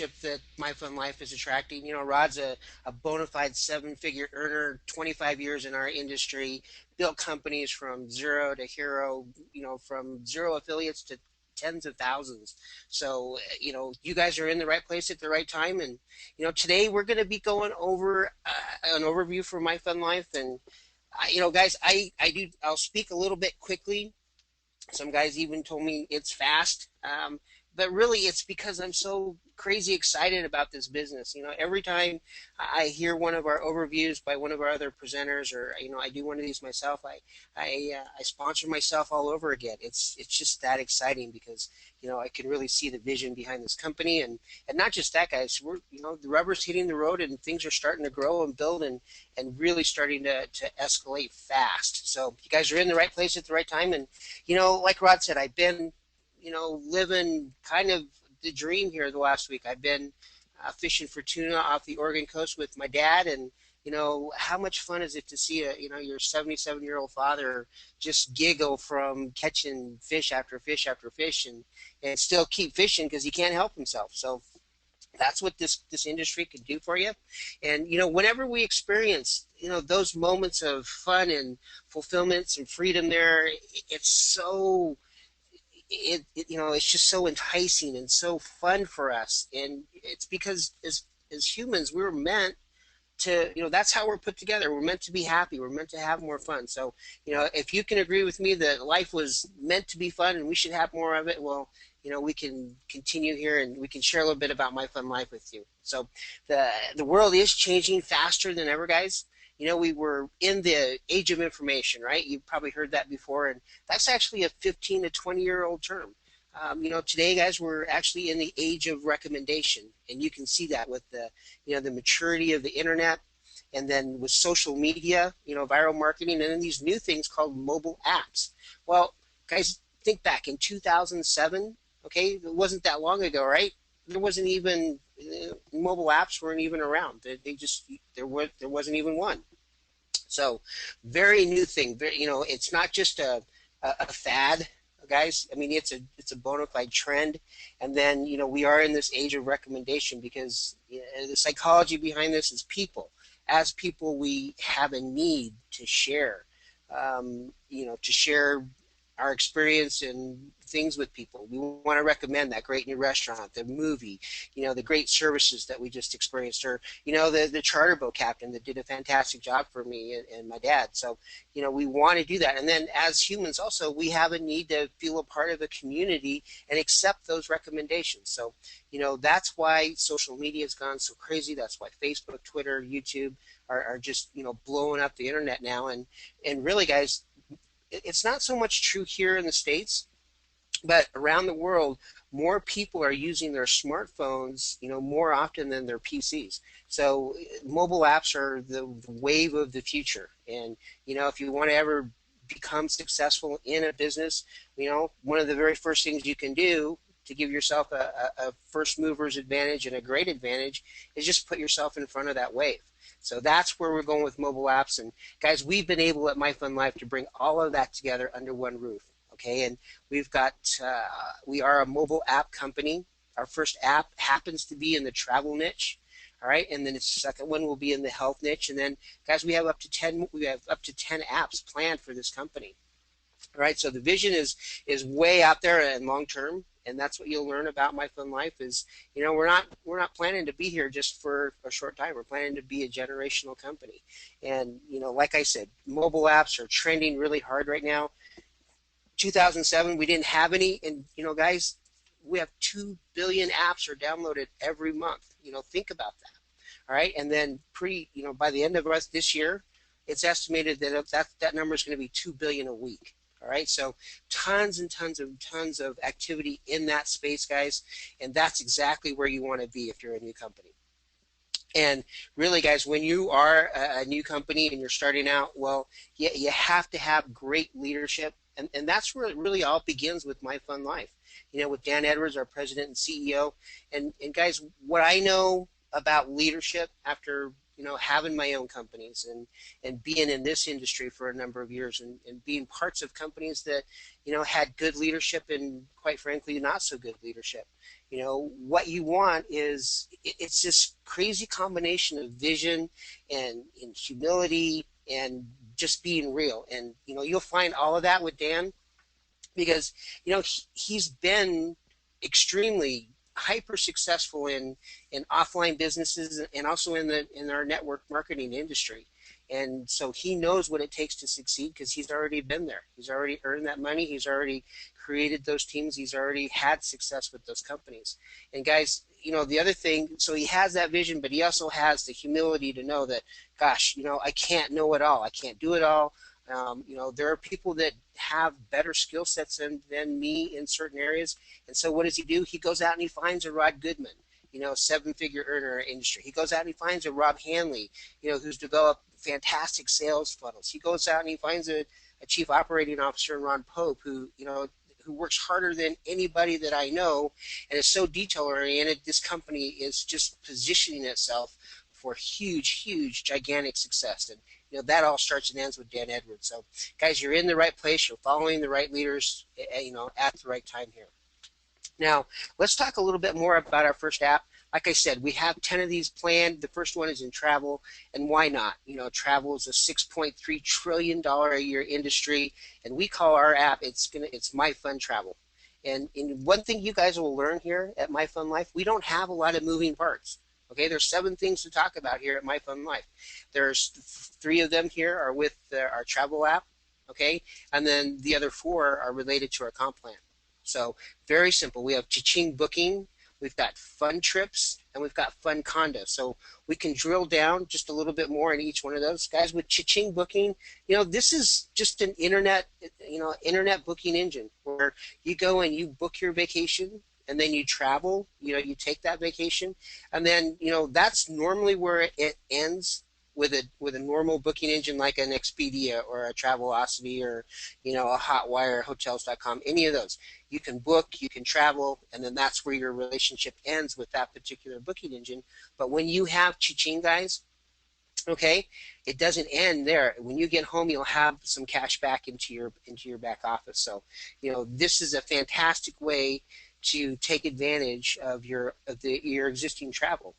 leadership that My Fun Life is attracting. You know, Rod's a bona fide seven-figure earner, 25 years in our industry, built companies from zero to hero, you know, from zero affiliates to tens of thousands. So, you know, you guys are in the right place at the right time. And, you know, today we're going to be going over an overview for My Fun Life. And, you know, guys, I'll speak a little bit quickly. Some guys even told me it's fast. But really, it's because I'm so crazy excited about this business. You know, every time I hear one of our overviews by one of our other presenters, or you know, I do one of these myself, I sponsor myself all over again. It's just that exciting because you know I can really see the vision behind this company, and not just that, guys. We're you know the rubber's hitting the road, and things are starting to grow and build, and really starting to escalate fast. So you guys are in the right place at the right time, and you know, like Rod said, I've been you know, living kind of the dream here the last week. I've been fishing for tuna off the Oregon coast with my dad, and you know, how much fun is it to see a you know your 77-year-old father just giggle from catching fish after fish after fish, and still keep fishing because he can't help himself. So that's what this industry can do for you. And you know, whenever we experience you know those moments of fun and fulfillments and freedom, there, it's so you know it's just so enticing and so fun for us, and it's because as humans we were meant to you know that's how we're put together. We're meant to be happy, we're meant to have more fun. So you know if you can agree with me that life was meant to be fun and we should have more of it, well you know we can continue here and we can share a little bit about My Fun Life with you. So the world is changing faster than ever, guys. You know, we were in the age of information, right? You've probably heard that before, and that's actually a 15 to 20-year-old term. You know, today, guys, we're actually in the age of recommendation, and you can see that with the, you know, the maturity of the internet, and then with social media, you know, viral marketing, and then these new things called mobile apps. Well, guys, think back in 2007. Okay, it wasn't that long ago, right? There wasn't even mobile apps weren't even around. They just there wasn't even one. So very new thing. Very, you know, it's not just a fad, guys. I mean, it's a bona fide trend. And then you know we are in this age of recommendation because you know, the psychology behind this is people. As people, we have a need to share. You know, to share our experience and things with people. We want to recommend that great new restaurant, the movie, you know, the great services that we just experienced, or you know, the charter boat captain that did a fantastic job for me and my dad. So you know, we want to do that. And then as humans also, we have a need to feel a part of a community and accept those recommendations. So you know, that's why social media has gone so crazy. That's why Facebook, Twitter, YouTube are just you know blowing up the internet now. And really, guys, it's not so much true here in the States, but around the world, more people are using their smartphones, you know, more often than their PCs. So mobile apps are the wave of the future. And, you know, if you want to ever become successful in a business, you know, one of the very first things you can do to give yourself a first mover's advantage and a great advantage is just put yourself in front of that wave. So that's where we're going with mobile apps. And guys, we've been able at My Fun Life to bring all of that together under one roof. Okay, and we've got we are a mobile app company. Our first app happens to be in the travel niche. All right, and then the second one will be in the health niche. And then, guys, we have up to 10 apps planned for this company. All right, so the vision is way out there and long term, and that's what you'll learn about My Fun Life. Is you know we're not planning to be here just for a short time. We're planning to be a generational company, and you know, like I said, mobile apps are trending really hard right now. 2007, we didn't have any, and you know, guys, we have 2 billion apps are downloaded every month. You know, think about that. All right, and then you know, by the end of this year, it's estimated that number is going to be 2 billion a week. All right, so tons and tons of activity in that space, guys, and that's exactly where you want to be if you're a new company. And really, guys, when you are a new company and you're starting out, well, you have to have great leadership, and that's where it really all begins with My Fun Life. You know, with Dan Edwards, our president and CEO, and guys, what I know about leadership after having my own companies and being in this industry for a number of years and being parts of companies that, had good leadership and quite frankly, not so good leadership. What you want is it's this crazy combination of vision and humility and just being real. And, you'll find all of that with Dan because he's been extremely hyper successful in offline businesses and also in our network marketing industry. And so he knows what it takes to succeed because he's already been there. He's already earned that money. He's already created those teams. He's already had success with those companies. And guys, the other thing, so he has that vision, but he also has the humility to know that, gosh, I can't know it all. I can't do it all. There are people that have better skill sets than me in certain areas. And so what does he do? He goes out and he finds a Rod Goodman, seven-figure earner industry. He goes out and he finds a Rob Hanley, who's developed fantastic sales funnels. He goes out and he finds a chief operating officer in Ron Pope who works harder than anybody that I know and is so detail-oriented. This company is just positioning itself for huge, huge, gigantic success. And that all starts and ends with Dan Edwards. So, guys, you're in the right place. You're following the right leaders, at the right time here. Now, let's talk a little bit more about our first app. Like I said, we have 10 of these planned. The first one is in travel, and why not? Travel is a $6.3 trillion a year industry, and we call our app, it's My Fun Travel. And one thing you guys will learn here at My Fun Life, we don't have a lot of moving parts. Okay, there's 7 things to talk about here at My Fun Life. There's 3 of them here are with our travel app, okay, and then the other 4 are related to our comp plan. So very simple. We have Cha-Ching Booking, we've got Fun Trips, and we've got Fun Condos. So we can drill down just a little bit more in each one of those. Guys, with Cha-Ching Booking, this is just an internet booking engine where you go and you book your vacation and then you travel, you take that vacation, and then, that's normally where it ends with a normal booking engine like an Expedia or a Travelocity or, a Hotwire, Hotels.com, any of those. You can book, you can travel, and then that's where your relationship ends with that particular booking engine. But when you have Cha-Ching, guys, okay, it doesn't end there. When you get home, you'll have some cash back into your back office. So, this is a fantastic way to take advantage of your existing travel.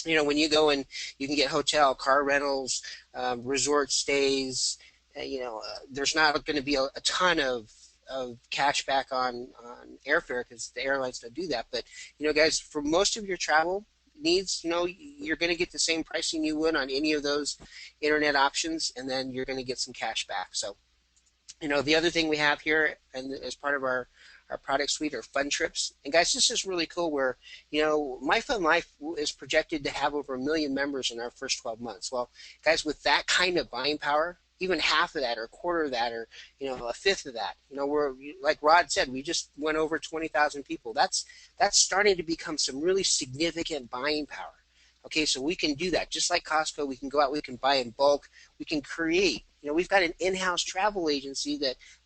When you go and you can get hotel, car rentals, resort stays, there's not going to be a ton of cash back on airfare because the airlines don't do that. But, guys, for most of your travel needs, you're going to get the same pricing you would on any of those internet options, and then you're going to get some cash back. So, the other thing we have here, and as part of our product suite, are Fun Trips. And guys, this is really cool where, My Fun Life is projected to have over 1 million members in our first 12 months. Well, guys, with that kind of buying power, even half of that or a quarter of that or, a fifth of that, we're, like Rod said, we just went over 20,000 people. That's starting to become some really significant buying power. Okay, so we can do that. Just like Costco, we can go out, we can buy in bulk, we can create. We've got an in-house travel agency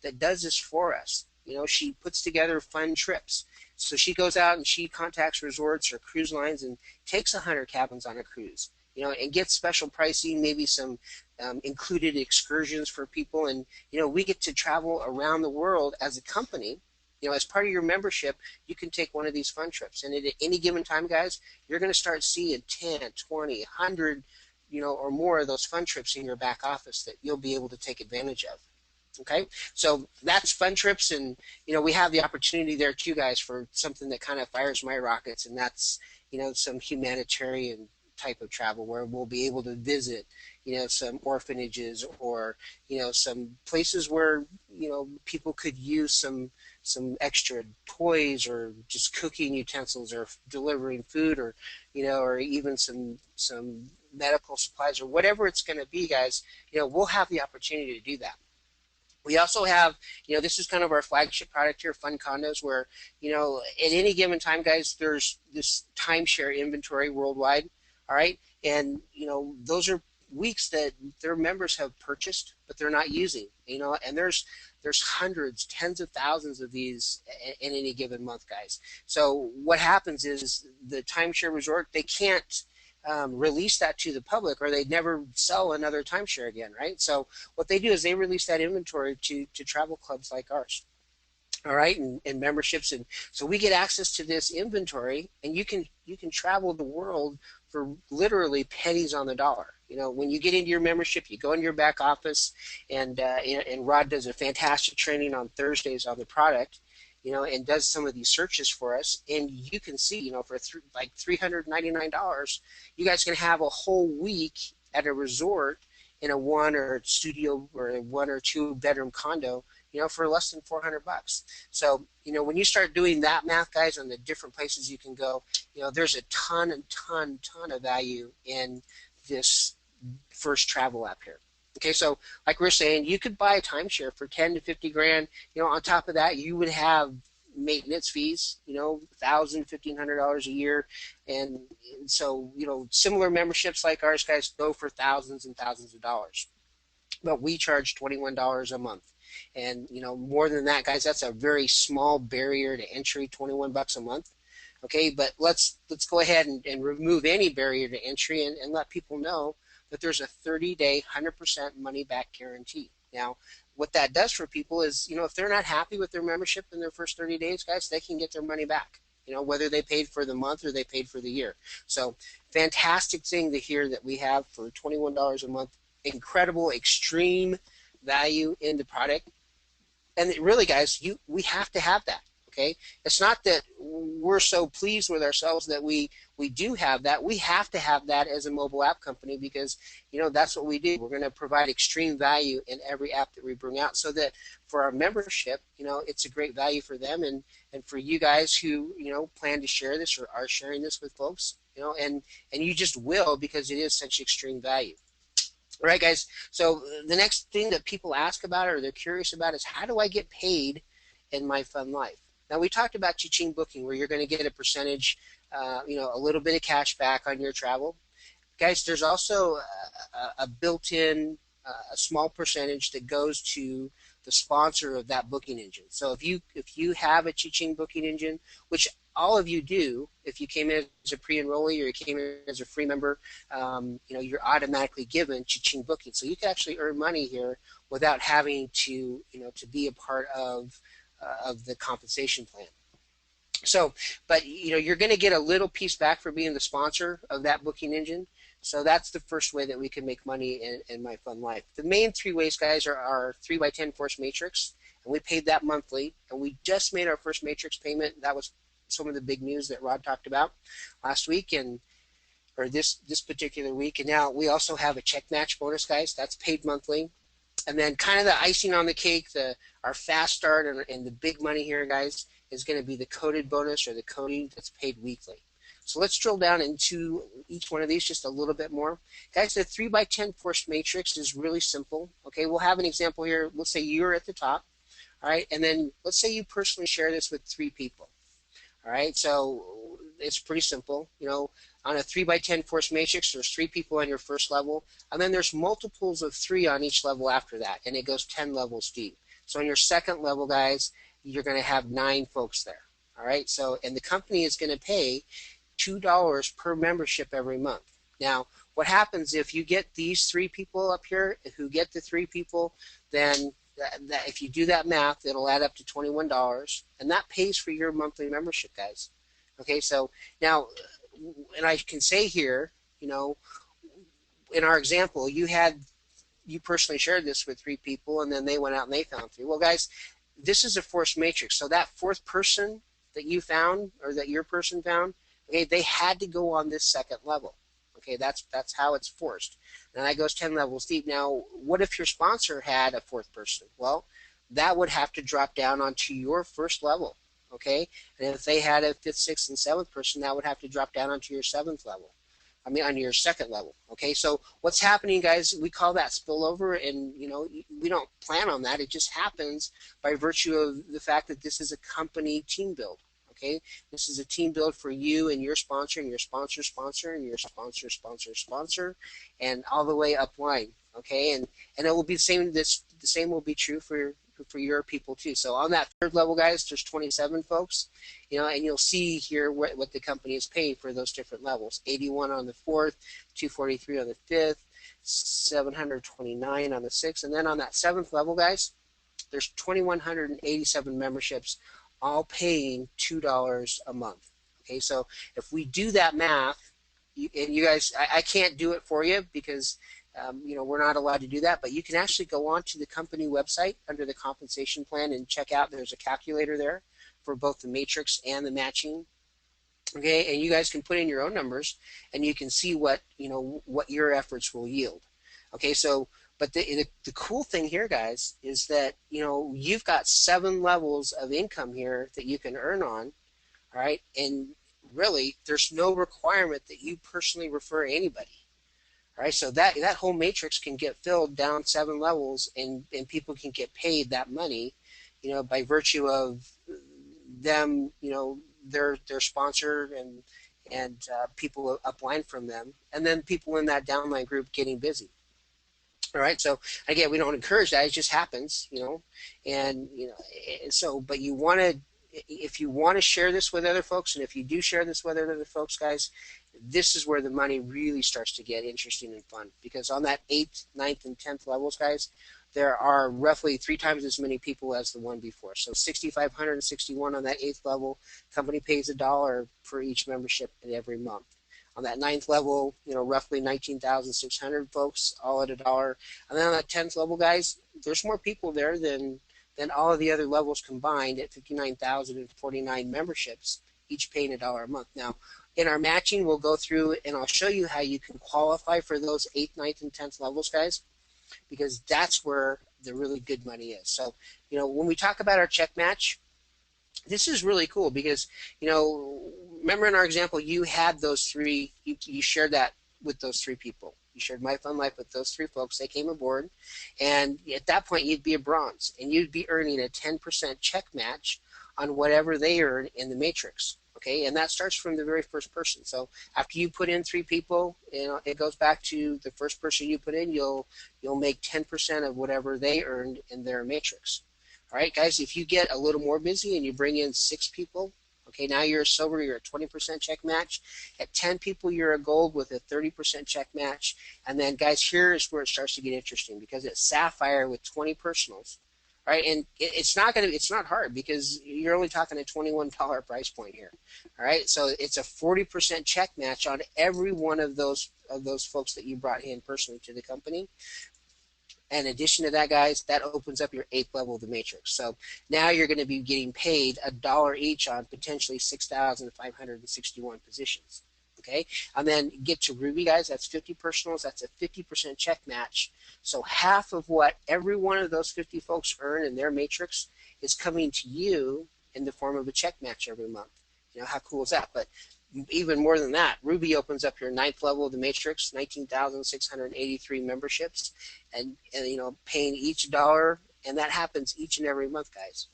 that does this for us. She puts together fun trips. So she goes out and she contacts resorts or cruise lines and takes 100 cabins on a cruise, and gets special pricing, maybe some included excursions for people. And, we get to travel around the world as a company. As part of your membership, you can take one of these fun trips. And at any given time, guys, you're going to start seeing 10, 20, 100, or more of those fun trips in your back office that you'll be able to take advantage of. Okay, so that's Fun Trips, and we have the opportunity there too, guys, for something that kind of fires my rockets, and that's some humanitarian type of travel where we'll be able to visit some orphanages or some places where people could use some extra toys or just cooking utensils or delivering food or or even some medical supplies or whatever it's going to be, guys. We'll have the opportunity to do that. We also have, this is kind of our flagship product here, Fun Condos, where, at any given time, guys, there's this timeshare inventory worldwide, all right? And, those are weeks that their members have purchased, but they're not using, and there's hundreds, tens of thousands of these in any given month, guys. So what happens is the timeshare resort, they can't release that to the public, or they'd never sell another timeshare again, right? So what they do is they release that inventory to travel clubs like ours. All right, and memberships, and so we get access to this inventory, and you can travel the world for literally pennies on the dollar. When you get into your membership, you go into your back office, and Rod does a fantastic training on Thursdays on the product, and does some of these searches for us, and you can see, for like $399, you guys can have a whole week at a resort in a one or studio or a one or two bedroom condo, for less than $400. So, when you start doing that math, guys, on the different places you can go, there's a ton of value in this first travel app here. Okay, so like we're saying, you could buy a timeshare for 10 to 50 grand. On top of that, you would have maintenance fees, $1,000, $1,500 a year, and so similar memberships like ours, guys, go for thousands and thousands of dollars. But we charge $21 a month. And more than that, guys, that's a very small barrier to entry, $21 a month. Okay, but let's go ahead and remove any barrier to entry, and let people know that there's a 30-day 100% money back guarantee. Now, what that does for people is, if they're not happy with their membership in their first 30 days, guys, they can get their money back. Whether they paid for the month or they paid for the year. So fantastic thing to hear that we have for $21 a month. Incredible, extreme value in the product. And really, guys, we have to have that. Okay, it's not that we're so pleased with ourselves that we do have that. We have to have that as a mobile app company, because that's what we do. We're going to provide extreme value in every app that we bring out, so that for our membership, it's a great value for them, and for you guys who plan to share this or are sharing this with folks, and you just will, because it is such extreme value. All right, guys. So the next thing that people ask about or they're curious about is, how do I get paid in my fun life? Now, we talked about Cha-Ching Booking, where you're going to get a percentage, a little bit of cash back on your travel. Guys, there's also a built-in, a small percentage that goes to the sponsor of that booking engine. So if you have a Cha-Ching Booking engine, which all of you do, if you came in as a pre-enrollee or you came in as a free member, you're automatically given Cha-Ching Booking. So you can actually earn money here without having to be a part of the compensation plan. So, but you're going to get a little piece back for being the sponsor of that booking engine. So that's the first way that we can make money in My Fun Life. The main three ways, guys, are our 3x10 Force Matrix, and we paid that monthly. And we just made our first Matrix payment. That was some of the big news that Rod talked about last week, or this particular week. And now we also have a check match bonus, guys. That's paid monthly. And then kind of the icing on the cake, our fast start and the big money here, guys, is going to be the coded bonus, or the coding that's paid weekly. So let's drill down into each one of these just a little bit more. Guys, the 3x10 Force Matrix is really simple. Okay, we'll have an example here. Let's say you're at the top. All right, and then let's say you personally share this with 3 people. All right, so it's pretty simple. On a 3x10 Force Matrix, there's 3 people on your first level, and then there's multiples of 3 on each level after that, and it goes 10 levels deep. So on your second level, guys, you're going to have 9 folks there. All right, so, and the company is going to pay $2 per membership every month. Now, what happens if you get these 3 people up here who get the 3 people, then if you do that math, it'll add up to $21, and that pays for your monthly membership, guys. Okay, so now, and I can say here, in our example, you personally shared this with 3 people, and then they went out and they found 3. Well, guys, this is a Force Matrix, so that 4th person that you found, or that your person found, okay, they had to go on this second level. Okay, that's how it's forced. And that goes 10 levels deep. Now, what if your sponsor had a 4th person? Well, that would have to drop down onto your first level. Okay, and if they had a 5th, 6th, and 7th person, that would have to drop down onto your 7th level. On your second level. Okay, so what's happening, guys? We call that spillover, and we don't plan on that. It just happens by virtue of the fact that this is a company team build. Okay, this is a team build for you and your sponsor and your sponsor's sponsor and your sponsor's sponsor's sponsor, and all the way upline. Okay, and it will be the same. The same will be true for for your people too. So on that third level, guys, there's 27 folks, and you'll see here what the company is paying for those different levels. 81 on the fourth, 243 on the fifth, 729 on the sixth, and then on that seventh level, guys, there's 2,187 memberships, all paying $2 a month. Okay, so if we do that math, and you guys, I can't do it for you because we're not allowed to do that, but you can actually go on to the company website under the compensation plan and check out. There's a calculator there for both the matrix and the matching. Okay, and you guys can put in your own numbers, and you can see what your efforts will yield. Okay, so but the cool thing here, guys, is that you've got 7 levels of income here that you can earn on. All right, and really, there's no requirement that you personally refer anybody. All right, so that whole matrix can get filled down 7 levels, and people can get paid that money, by virtue of them, their sponsor and people upline from them, and then people in that downline group getting busy. All right, so again, we don't encourage that; it just happens, and so. But you want to, if you want to share this with other folks, and if you do share this with other folks, guys, this is where the money really starts to get interesting and fun, because on that 8th, 9th, and 10th levels, guys, there are roughly 3 times as many people as the one before. So 6,561 on that 8th level. Company pays $1 for each membership every month. On that 9th level, roughly 19,600 folks, all at $1. And then on that 10th level, guys, there's more people there than all of the other levels combined at 59,049 memberships, each paying $1 a month. Now, in our matching, we'll go through and I'll show you how you can qualify for those 8th, 9th, and 10th levels, guys, because that's where the really good money is. So, when we talk about our check match, this is really cool because, remember in our example, you had those 3, you shared that with those 3 people. You shared My Fun Life with those 3 folks. They came aboard, and at that point, you'd be a bronze, and you'd be earning a 10% check match on whatever they earn in the matrix. Okay, and that starts from the very first person. So after you put in 3 people, it goes back to the first person you put in. You'll make 10% of whatever they earned in their matrix. All right, guys, if you get a little more busy and you bring in 6 people, okay, now you're a silver, you're a 20% check match. At 10 people, you're a gold with a 30% check match. And then, guys, here's where it starts to get interesting, because it's sapphire with 20 personals. All right, and it's not hard because you're only talking a $21 price point here. All right, so it's a 40% check match on every one of those folks that you brought in personally to the company. In addition to that, guys, that opens up your 8th level of the matrix. So now you're going to be getting paid $1 each on potentially 6,561 positions. Okay, and then get to Ruby, guys. That's 50 personals. That's a 50% check match. So half of what every one of those 50 folks earn in their matrix is coming to you in the form of a check match every month. How cool is that? But even more than that, Ruby opens up your 9th level of the matrix, 19,683 memberships, and paying each $1, and that happens each and every month, guys.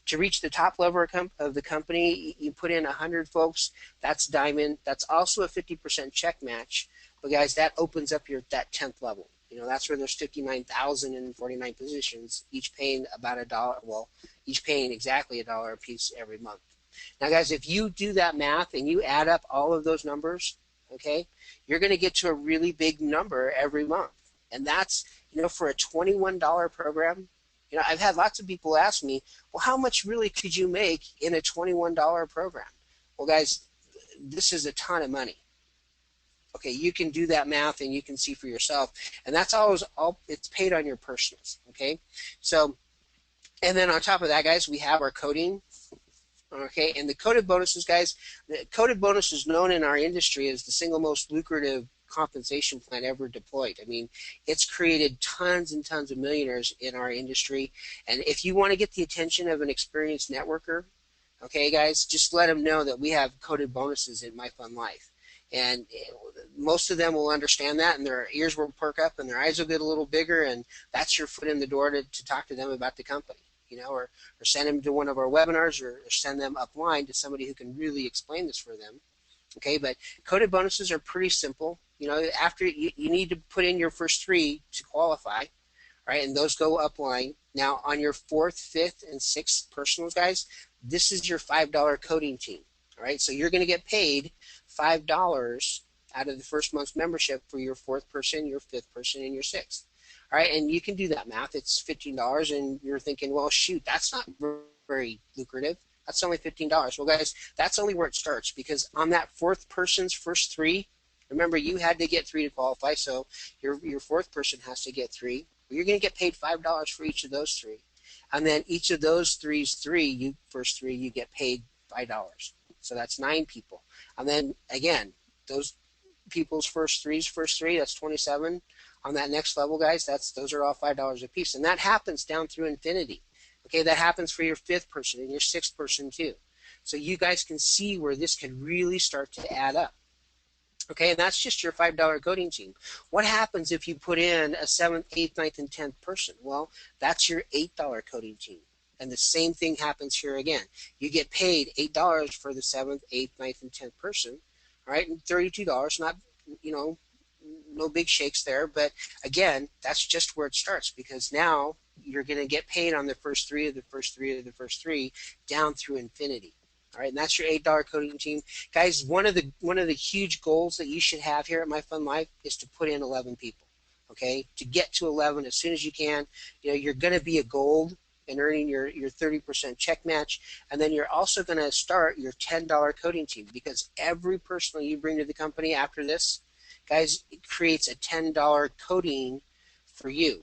To reach the top level of the company, you put in 100 folks. That's diamond. That's also a 50% check match. But guys, that opens up that 10th level. That's where there's 59,049 positions, each paying about $1. Well, each paying exactly $1 a piece every month. Now, guys, if you do that math and you add up all of those numbers, okay, you're going to get to a really big number every month. And that's, for a $21 program. I've had lots of people ask me, well, how much really could you make in a $21 program? Well, guys, this is a ton of money. Okay, you can do that math and you can see for yourself. And that's all it's paid on your personals, okay? So, and then on top of that, guys, we have our coding. Okay, and the coded bonuses, guys, the coded bonus is known in our industry as the single most lucrative compensation plan ever deployed. I mean, it's created tons and tons of millionaires in our industry. And if you want to get the attention of an experienced networker, okay, guys, just let them know that we have coded bonuses in My Fun Life. And most of them will understand that, and their ears will perk up and their eyes will get a little bigger, and that's your foot in the door to talk to them about the company. Or send them to one of our webinars, or send them upline to somebody who can really explain this for them. Okay, but coded bonuses are pretty simple. After you need to put in your first 3 to qualify, right? And those go upline. Now, on your fourth, fifth, and sixth personals, guys, this is your $5 coding team. All right, so you're going to get paid $5 out of the first month's membership for your fourth person, your fifth person, and your sixth. All right, and you can do that math. It's $15, and you're thinking, well, shoot, that's not very lucrative. That's only $15. Well, guys, that's only where it starts, because on that fourth person's first three, remember, you had to get three to qualify, so your fourth person has to get three. You're going to get paid $5 for each of those three, and then each of those first three, you get paid $5. So that's 9 people, and then again, those people's first three, that's 27. On that next level, guys, those are all $5 a piece, and that happens down through infinity. Okay, that happens for your fifth person and your sixth person too. So you guys can see where this could really start to add up. Okay, and that's just your $5 coding team. What happens if you put in a 7th, 8th, 9th, and 10th person? Well, that's your $8 coding team. And the same thing happens here again. You get paid $8 for the 7th, 8th, 9th, and 10th person. All right, and $32, not, no big shakes there. But again, that's just where it starts, because now you're going to get paid on the first three of the first three of the first three down through infinity. All right, and that's your $8 coding team, guys. One of the huge goals that you should have here at My Fun Life is to put in 11 people. Okay, to get to 11 as soon as you can. You're going to be a gold and earning your 30% check match, and then you're also going to start your $10 coding team, because every person you bring to the company after this, guys, it creates a $10 coding for you.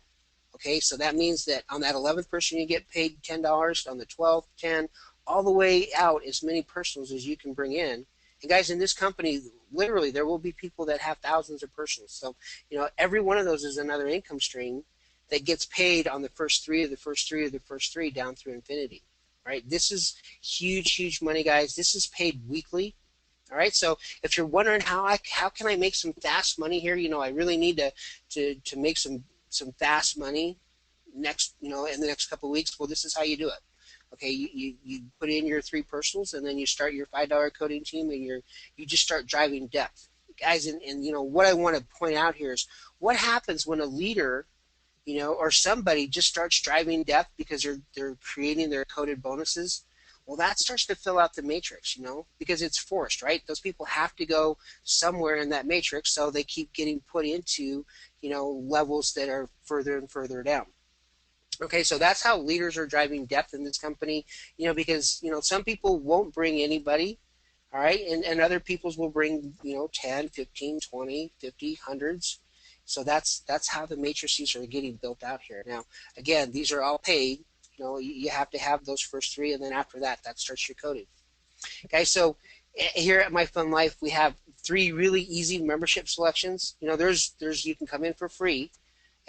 Okay, so that means that on that 11th person you get paid $10, on the 12th, 10, all the way out as many personals as you can bring in. And guys, in this company, literally, there will be people that have thousands of personals. So, every one of those is another income stream that gets paid on the first three of the first three of the first three down through infinity. All right, this is huge, huge money, guys. This is paid weekly. All right, so if you're wondering how can I make some fast money here, I really need to make some fast money in the next couple of weeks. Well, this is how you do it. Okay, you put in your 3 personals, and then you start your $5 coding team, and you just start driving depth, guys. And what I want to point out here is what happens when a leader, or somebody just starts driving depth because they're creating their coded bonuses. Well, that starts to fill out the matrix, because it's forced, right? Those people have to go somewhere in that matrix, so they keep getting put into levels that are further and further down. Okay, so that's how leaders are driving depth in this company, because, some people won't bring anybody, all right, and other people's will bring, 10, 15, 20, 50, hundreds. So that's how the matrices are getting built out here. Now, again, these are all paid. You have to have those first 3, and then after that starts your coding. Okay, so here at My Fun Life, we have 3 really easy membership selections. There's you can come in for free.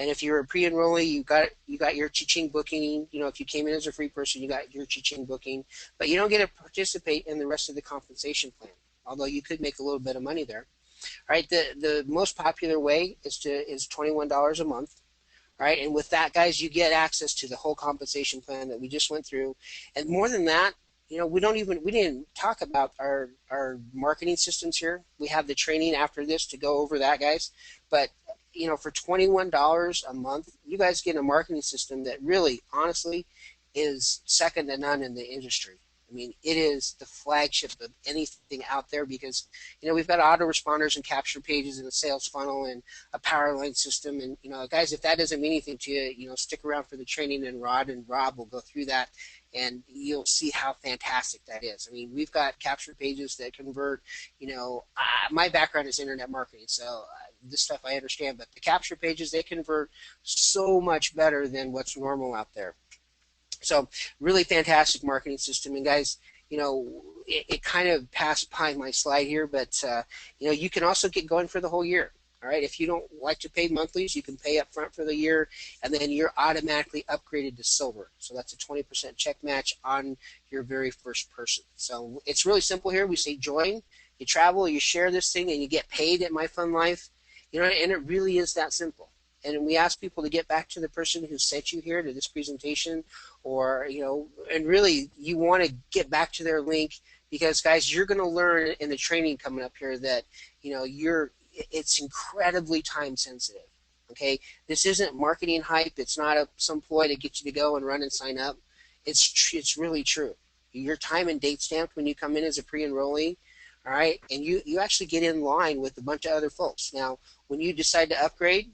And if you're a pre-enrollee, you got your Cha-Ching booking. If you came in as a free person, you got your Cha-Ching booking. But you don't get to participate in the rest of the compensation plan, although you could make a little bit of money there. All right, the most popular way is $21 a month. All right, and with that, guys, you get access to the whole compensation plan that we just went through. And more than that, we didn't talk about our marketing systems here. We have the training after this to go over that, guys. But for $21 a month, you guys get a marketing system that really, honestly, is second to none in the industry. I mean, it is the flagship of anything out there, because, we've got autoresponders and capture pages and a sales funnel and a power line system. And, guys, if that doesn't mean anything to you, stick around for the training, and Rod and Rob will go through that, and you'll see how fantastic that is. I mean, we've got capture pages that convert, my background is internet marketing, so this stuff I understand, but the capture pages, they convert so much better than what's normal out there. So really fantastic marketing system. And guys, it kind of passed by my slide here, but you can also get going for the whole year. All right, if you don't like to pay monthlies, you can pay up front for the year, and then you're automatically upgraded to silver. So that's a 20% check match on your very first person. So it's really simple here. We say join, you travel, you share this thing, and you get paid at My Fun Life. And it really is that simple. And we ask people to get back to the person who sent you here to this presentation, or, and really you want to get back to their link, because, guys, you're going to learn in the training coming up here that, it's incredibly time sensitive. Okay, this isn't marketing hype. It's not some ploy to get you to go and run and sign up. It's really true. Your time and date stamped when you come in as a pre-enrollee, all right, and you actually get in line with a bunch of other folks. Now, when you decide to upgrade,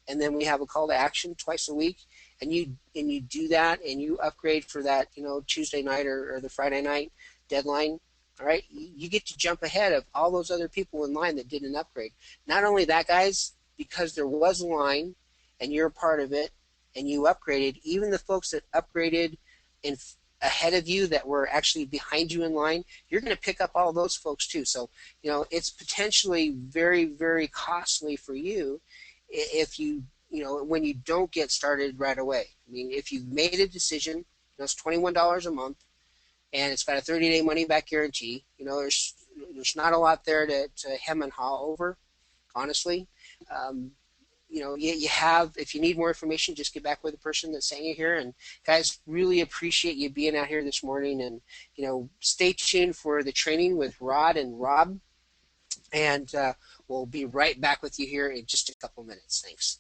and then we have a call to action twice a week, and you do that, and you upgrade for that, Tuesday night or the Friday night deadline. All right, you get to jump ahead of all those other people in line that did an upgrade. Not only that, guys, because there was a line and you're a part of it and you upgraded, even the folks that upgraded in ahead of you that were actually behind you in line, you're going to pick up all those folks too. So, it's potentially very, very costly for you if when you don't get started right away. I mean, if you've made a decision, it's $21 a month and it's got a 30-day money back guarantee. There's not a lot there to hem and haw over, honestly. Um, you have, if you need more information, just get back with the person that's saying it here. And guys, really appreciate you being out here this morning. And, stay tuned for the training with Rod and Rob. And we'll be right back with you here in just a couple minutes. Thanks.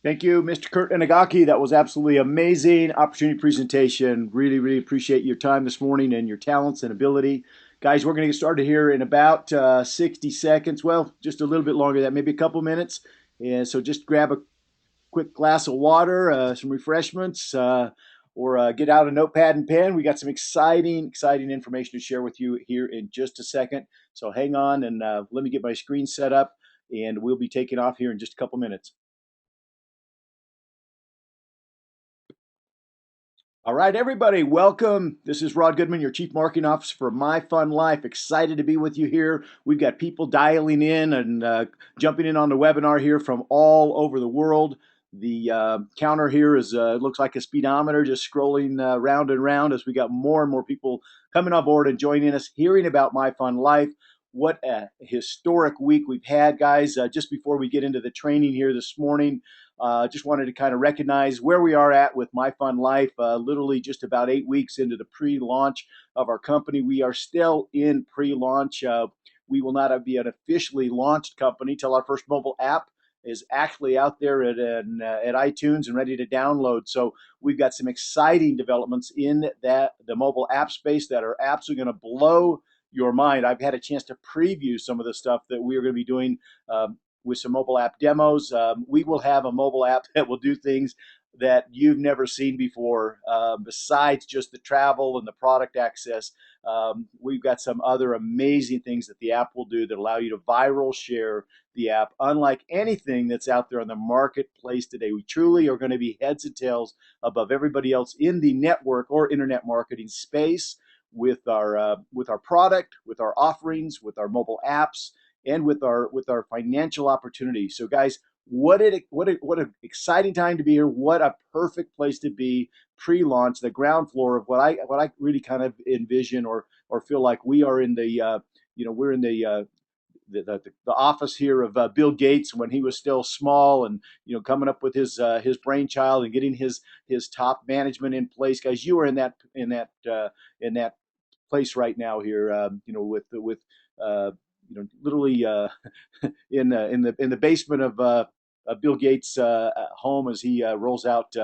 Thank you, Mr. Kurt Inagaki. That was absolutely amazing opportunity presentation. Really, really appreciate your time this morning and your talents and ability. Guys, we're going to get started here in about 60 seconds. Well, just a little bit longer than that, maybe a couple minutes. And so just grab a quick glass of water, some refreshments, or get out a notepad and pen. We got some exciting information to share with you here in just a second. So hang on and let me get my screen set up, and we'll be taking off here in just a couple minutes. All right, everybody, welcome. This is Rod Goodman, your Chief Marketing Officer for My Fun Life. Excited to be with you here. We've got people dialing in and jumping in on the webinar here from all over the world. The counter here is looks like a speedometer, just scrolling round and round as we got more and more people coming on board and joining us, hearing about My Fun Life. What a historic week we've had, guys. Just before we get into the training here this morning, just wanted to kind of recognize where we are at with My Fun Life. Literally just about 8 weeks into the pre-launch of our company. We are still in pre-launch. We will not be an officially launched company till our first mobile app is actually out there at iTunes and ready to download. So we've got some exciting developments in the mobile app space that are absolutely going to blow your mind. I've had a chance to preview some of the stuff that we are going to be doing with some mobile app demos. We will have a mobile app that will do things that you've never seen before, besides just the travel and the product access. We've got some other amazing things that the app will do that allow you to viral share the app, unlike anything that's out there on the marketplace today. We truly are going to be heads and tails above everybody else in the network or internet marketing space with our product, with our offerings, with our mobile apps, and with our financial opportunity. So, guys, what an exciting time to be here! What a perfect place to be pre-launch, the ground floor of what I really kind of envision or feel like we are in the we're in the office here of Bill Gates when he was still small, and coming up with his brainchild and getting his top management in place. Guys, you are in that place right now here, with literally in the basement of Bill Gates' home as he rolls out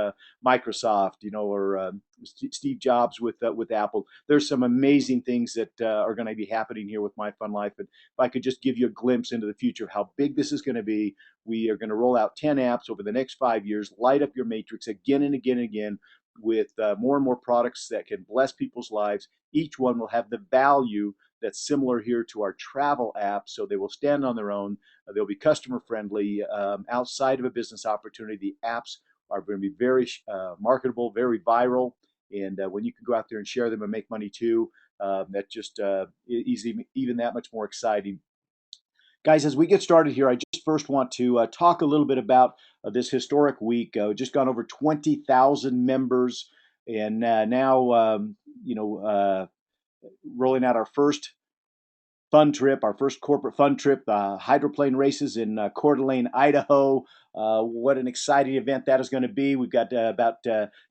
Microsoft, or Steve Jobs with Apple. There's some amazing things that are going to be happening here with My Fun Life. And if I could just give you a glimpse into the future of how big this is going to be, we are going to roll out 10 apps over the next 5 years, light up your matrix again and again and again with more and more products that can bless people's lives. Each one will have the value that's similar here to our travel app, so they will stand on their own. They'll be customer friendly. Outside of a business opportunity, the apps are going to be very marketable, very viral, and when you can go out there and share them and make money too, that just is even that much more exciting. Guys, as we get started here, I just first want to talk a little bit about this historic week. Just gone over 20,000 members, and now rolling out our first fun trip, our first corporate fun trip, hydroplane races in Coeur d'Alene, Idaho. What an exciting event that is going to be. We've got about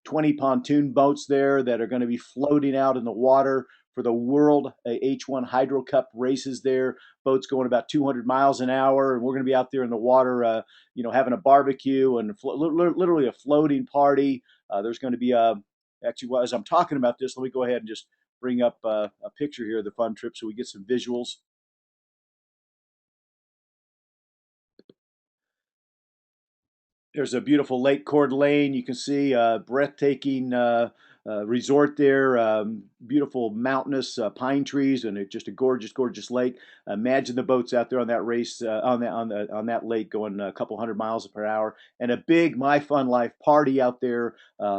20 pontoon boats there that are going to be floating out in the water for the World H1 Hydro Cup races there. Boats going about 200 miles an hour, and we're going to be out there in the water, having a barbecue and literally a floating party. There's going to be actually, well, as I'm talking about this, let me go ahead and just bring up a picture here of the fun trip so we get some visuals. There's a beautiful Lake Coeur d'Alene. You can see a breathtaking resort there. Beautiful mountainous pine trees and just a gorgeous, gorgeous lake. Imagine the boats out there on that race on that lake going a couple hundred miles per hour, and a big My Fun Life party out there.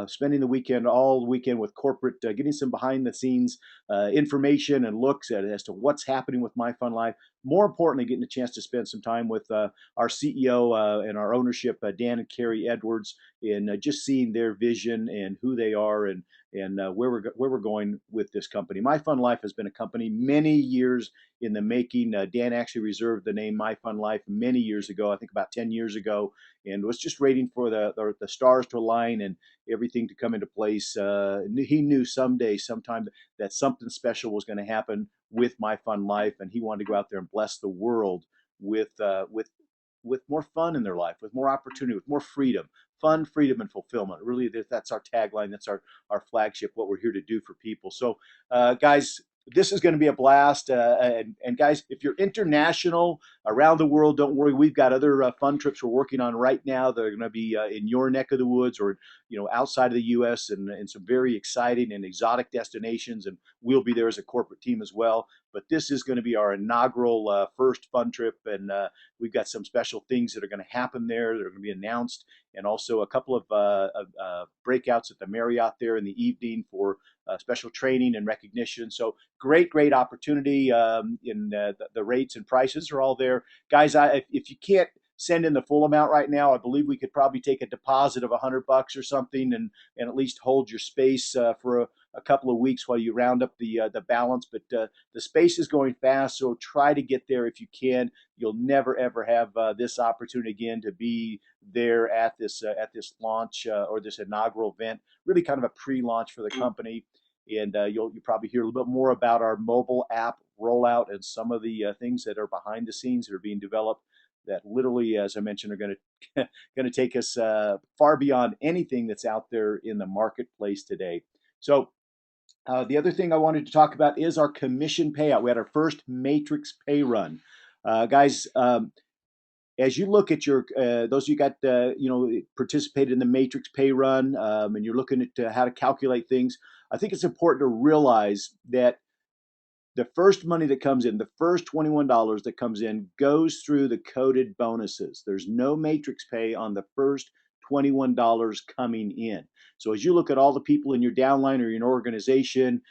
Spending the weekend all weekend with corporate, getting some behind the scenes information and looks at as to what's happening with My Fun Life. More importantly, getting a chance to spend some time with our CEO and our ownership, Dan and Carrie Edwards, in just seeing their vision and who they are and where we're going with this company. My Fun Life has been a company many years in the making. Dan actually reserved the name My Fun Life many years ago, I think about 10 years ago, and was just waiting for the stars to align and everything to come into place. He knew someday, sometime, that something special was going to happen with My Fun Life, and he wanted to go out there and bless the world with more fun in their life, with more opportunity, with more freedom, fun, freedom, and fulfillment. Really, that's our tagline. That's our flagship. What we're here to do for people. So, guys, this is going to be a blast. And guys, if you're international around the world, don't worry. We've got other fun trips we're working on right now that are going to be in your neck of the woods or outside of the U.S. and some very exciting and exotic destinations. And we'll be there as a corporate team as well. But this is going to be our inaugural first fun trip, and we've got some special things that are going to happen there that are going to be announced, and also a couple of breakouts at the Marriott there in the evening for special training and recognition. So great opportunity. In the rates and prices are all there, guys. If you can't send in the full amount right now, I believe we could probably take a deposit of $100 or something, and at least hold your space for a couple of weeks while you round up the balance. But the space is going fast, so try to get there if you can. You'll never ever have this opportunity again to be there at this launch or this inaugural event. Really, kind of a pre-launch for the company, and you'll probably hear a little bit more about our mobile app rollout and some of the things that are behind the scenes that are being developed. That literally, as I mentioned, are going to going to take us far beyond anything that's out there in the marketplace today. So the other thing I wanted to talk about is our commission payout. We had our first matrix pay run. Guys, as you look at your those of you got participated in the matrix pay run, and you're looking at how to calculate things, I think it's important to realize that the first money that comes in, the first $21 that comes in, goes through the coded bonuses. There's no matrix pay on the first $21 coming in. So as you look at all the people in your downline or your organization,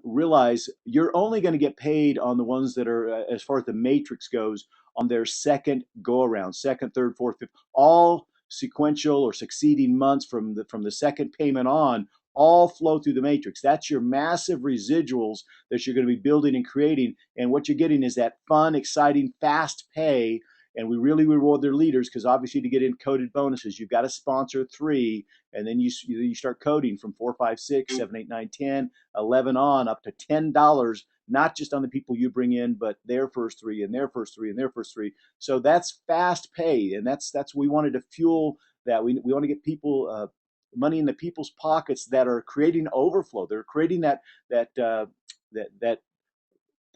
realize you're only going to get paid on the ones that are, as far as the matrix goes, on their second go around, second, third, fourth, fifth, all sequential or succeeding months from the second payment on, all flow through the matrix. That's your massive residuals that you're going to be building and creating. And what you're getting is that fun, exciting, fast pay. And we really reward their leaders, because obviously to get in coded bonuses, you've got to sponsor 3, and then you start coding from 4, 5, 6, 7, 8, 9, 10, 11 on up to $10, not just on the people you bring in, but their first 3 and their first 3 and their first 3. So that's fast pay, and that's we wanted to fuel that. We want to get people money in the people's pockets that are creating overflow. They're creating that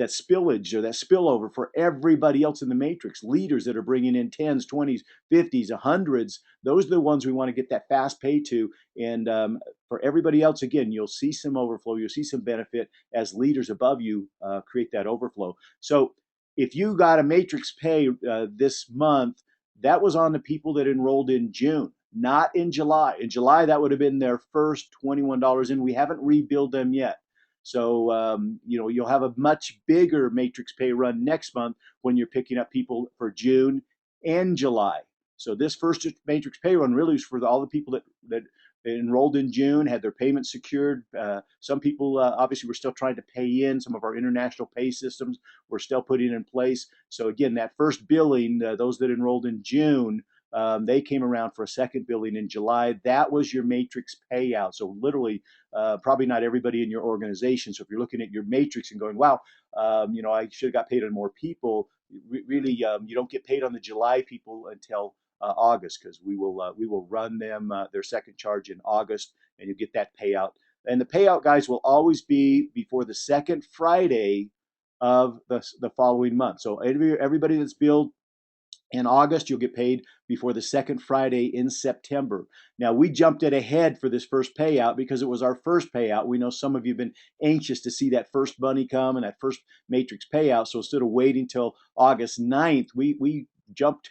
that spillage or that spillover for everybody else in the matrix. Leaders that are bringing in 10s, 20s, 50s, 100s. Those are the ones we want to get that fast pay to. And for everybody else, again, you'll see some overflow. You'll see some benefit as leaders above you create that overflow. So if you got a matrix pay this month, that was on the people that enrolled in June, not in July. In July, that would have been their first $21 in. We haven't rebilled them yet. So you'll have a much bigger matrix pay run next month when you're picking up people for June and July. So this first matrix pay run really is for all the people that enrolled in June had their payments secured. Some people obviously were still trying to pay in. Some of our international pay systems were still putting in place. So again, that first billing, those that enrolled in June, they came around for a second billing in July. That was your matrix payout. So literally, probably not everybody in your organization. So if you're looking at your matrix and going, wow, I should have got paid on more people. Really, you don't get paid on the July people until August, because we will run them their second charge in August, and you get that payout. And the payout, guys, will always be before the second Friday of the following month. So everybody that's billed in August, you'll get paid before the second Friday in September. Now, we jumped it ahead for this first payout because it was our first payout. We know some of you have been anxious to see that first money come and that first matrix payout. So instead of waiting till August 9th, we jumped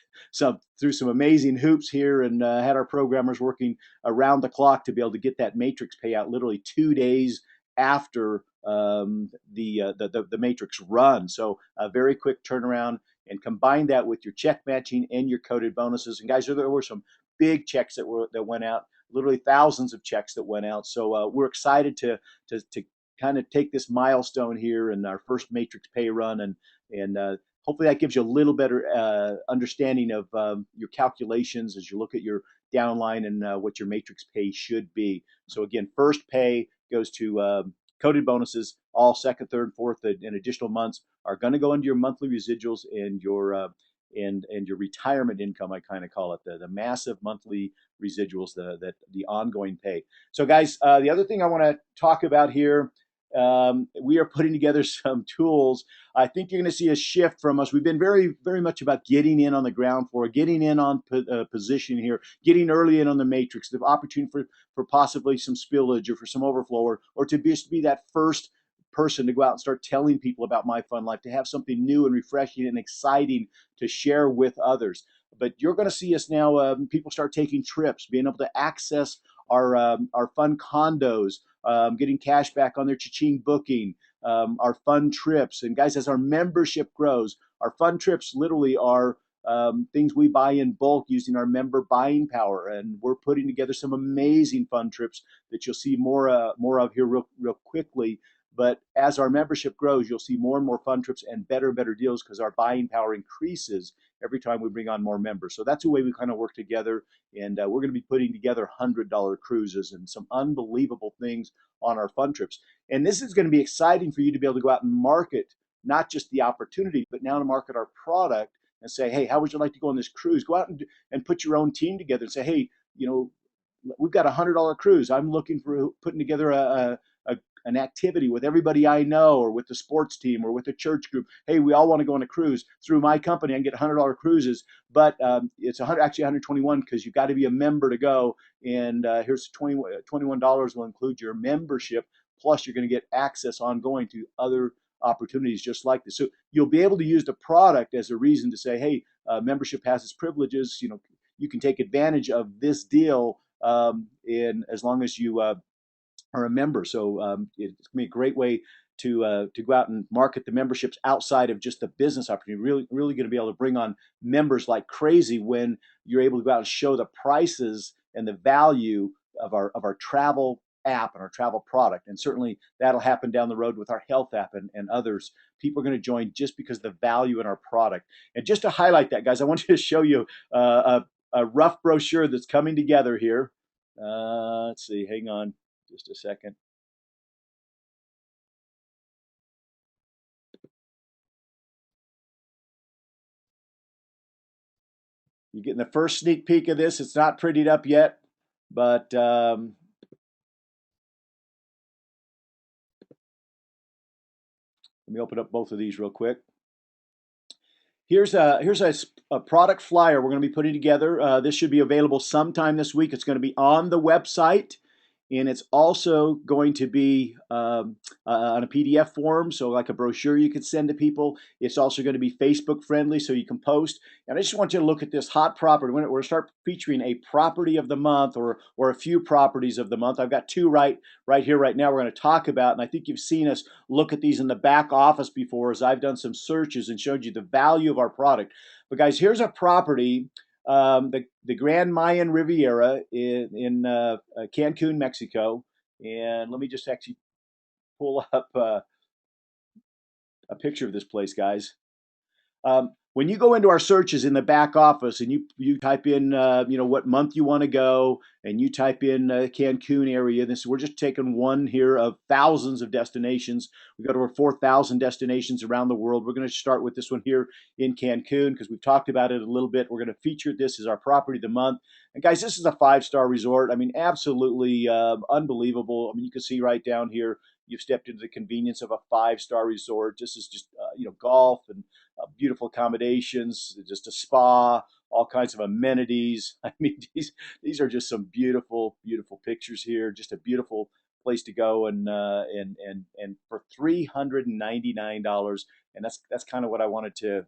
through some amazing hoops here and had our programmers working around the clock to be able to get that matrix payout literally 2 days after the matrix run. So a very quick turnaround, and combine that with your check matching and your coded bonuses. And guys, there were some big checks that went out, literally thousands of checks that went out. So we're excited to kind of take this milestone here in our first matrix pay run, and hopefully that gives you a little better understanding of your calculations as you look at your downline and what your matrix pay should be. So again, first pay goes to coded bonuses. All second, third, fourth, and additional months are going to go into your monthly residuals and your retirement income. I kind of call it the massive monthly residuals, the ongoing pay. So, guys, the other thing I want to talk about here. We are putting together some tools. I think you're going to see a shift from us. We've been very, very much about getting in on the ground floor, getting in on position here, getting early in on the matrix, the opportunity for possibly some spillage or for some overflow, or to just be that first person to go out and start telling people about My Fun Life, to have something new and refreshing and exciting to share with others. But you're going to see us now, people start taking trips, being able to access our fun condos, getting cash back on their cha-ching booking, our fun trips. And guys, as our membership grows, our fun trips literally are things we buy in bulk using our member buying power. And we're putting together some amazing fun trips that you'll see more of here real quickly. But as our membership grows, you'll see more and more fun trips and better deals because our buying power increases every time we bring on more members. So that's the way we kind of work together. And we're going to be putting together $100 cruises and some unbelievable things on our fun trips. And this is going to be exciting for you to be able to go out and market not just the opportunity, but now to market our product and say, hey, how would you like to go on this cruise? Go out and put your own team together and say, hey, we've got $100 cruise. I'm looking for putting together an activity with everybody I know, or with the sports team, or with the church group. Hey, we all want to go on a cruise through my company and get $100 cruises, but it's actually 121 because you got to be a member to go. And here's $21 will include your membership, plus you're going to get access ongoing to other opportunities just like this. So you'll be able to use the product as a reason to say, hey, membership has its privileges. You can take advantage of this deal in as long as you are a member. So it's going to be a great way to go out and market the memberships outside of just the business opportunity. Really going to be able to bring on members like crazy when you're able to go out and show the prices and the value of our travel app and our travel product. And certainly that'll happen down the road with our health app and others. People are going to join just because of the value in our product. And just to highlight that, guys, I want to show you a rough brochure that's coming together here. Let's see, hang on just a second. You're getting the first sneak peek of this. It's not prettied up yet, but let me open up both of these real quick. Here's a product flyer we're going to be putting together. This should be available sometime this week. It's going to be on the website, and it's also going to be on a PDF form, so like a brochure you could send to people. It's also going to be Facebook friendly, so you can post. And I just want you to look at this hot property. We're going to start featuring a property of the month, or a few properties of the month. I've got two right here, right now, we're going to talk about, and I think you've seen us look at these in the back office before as I've done some searches and showed you the value of our product. But guys, here's a property. the Grand Mayan Riviera in Cancun, Mexico. And let me just actually pull up a picture of this place, guys. When you go into our searches in the back office and you type in what month you want to go and you type in Cancun area, this we're just taking one here of thousands of destinations. We've got over 4,000 destinations around the world. We're going to start with this one here in Cancun because we've talked about it a little bit. We're going to feature this as our property of the month. And guys, this is a five-star resort. I mean, absolutely unbelievable. I mean, you can see right down here, you've stepped into the convenience of a five-star resort. This is just golf and beautiful accommodations, just a spa, all kinds of amenities. I mean, these are just some beautiful, beautiful pictures here. Just a beautiful place to go, and for $399, and that's kind of what I wanted to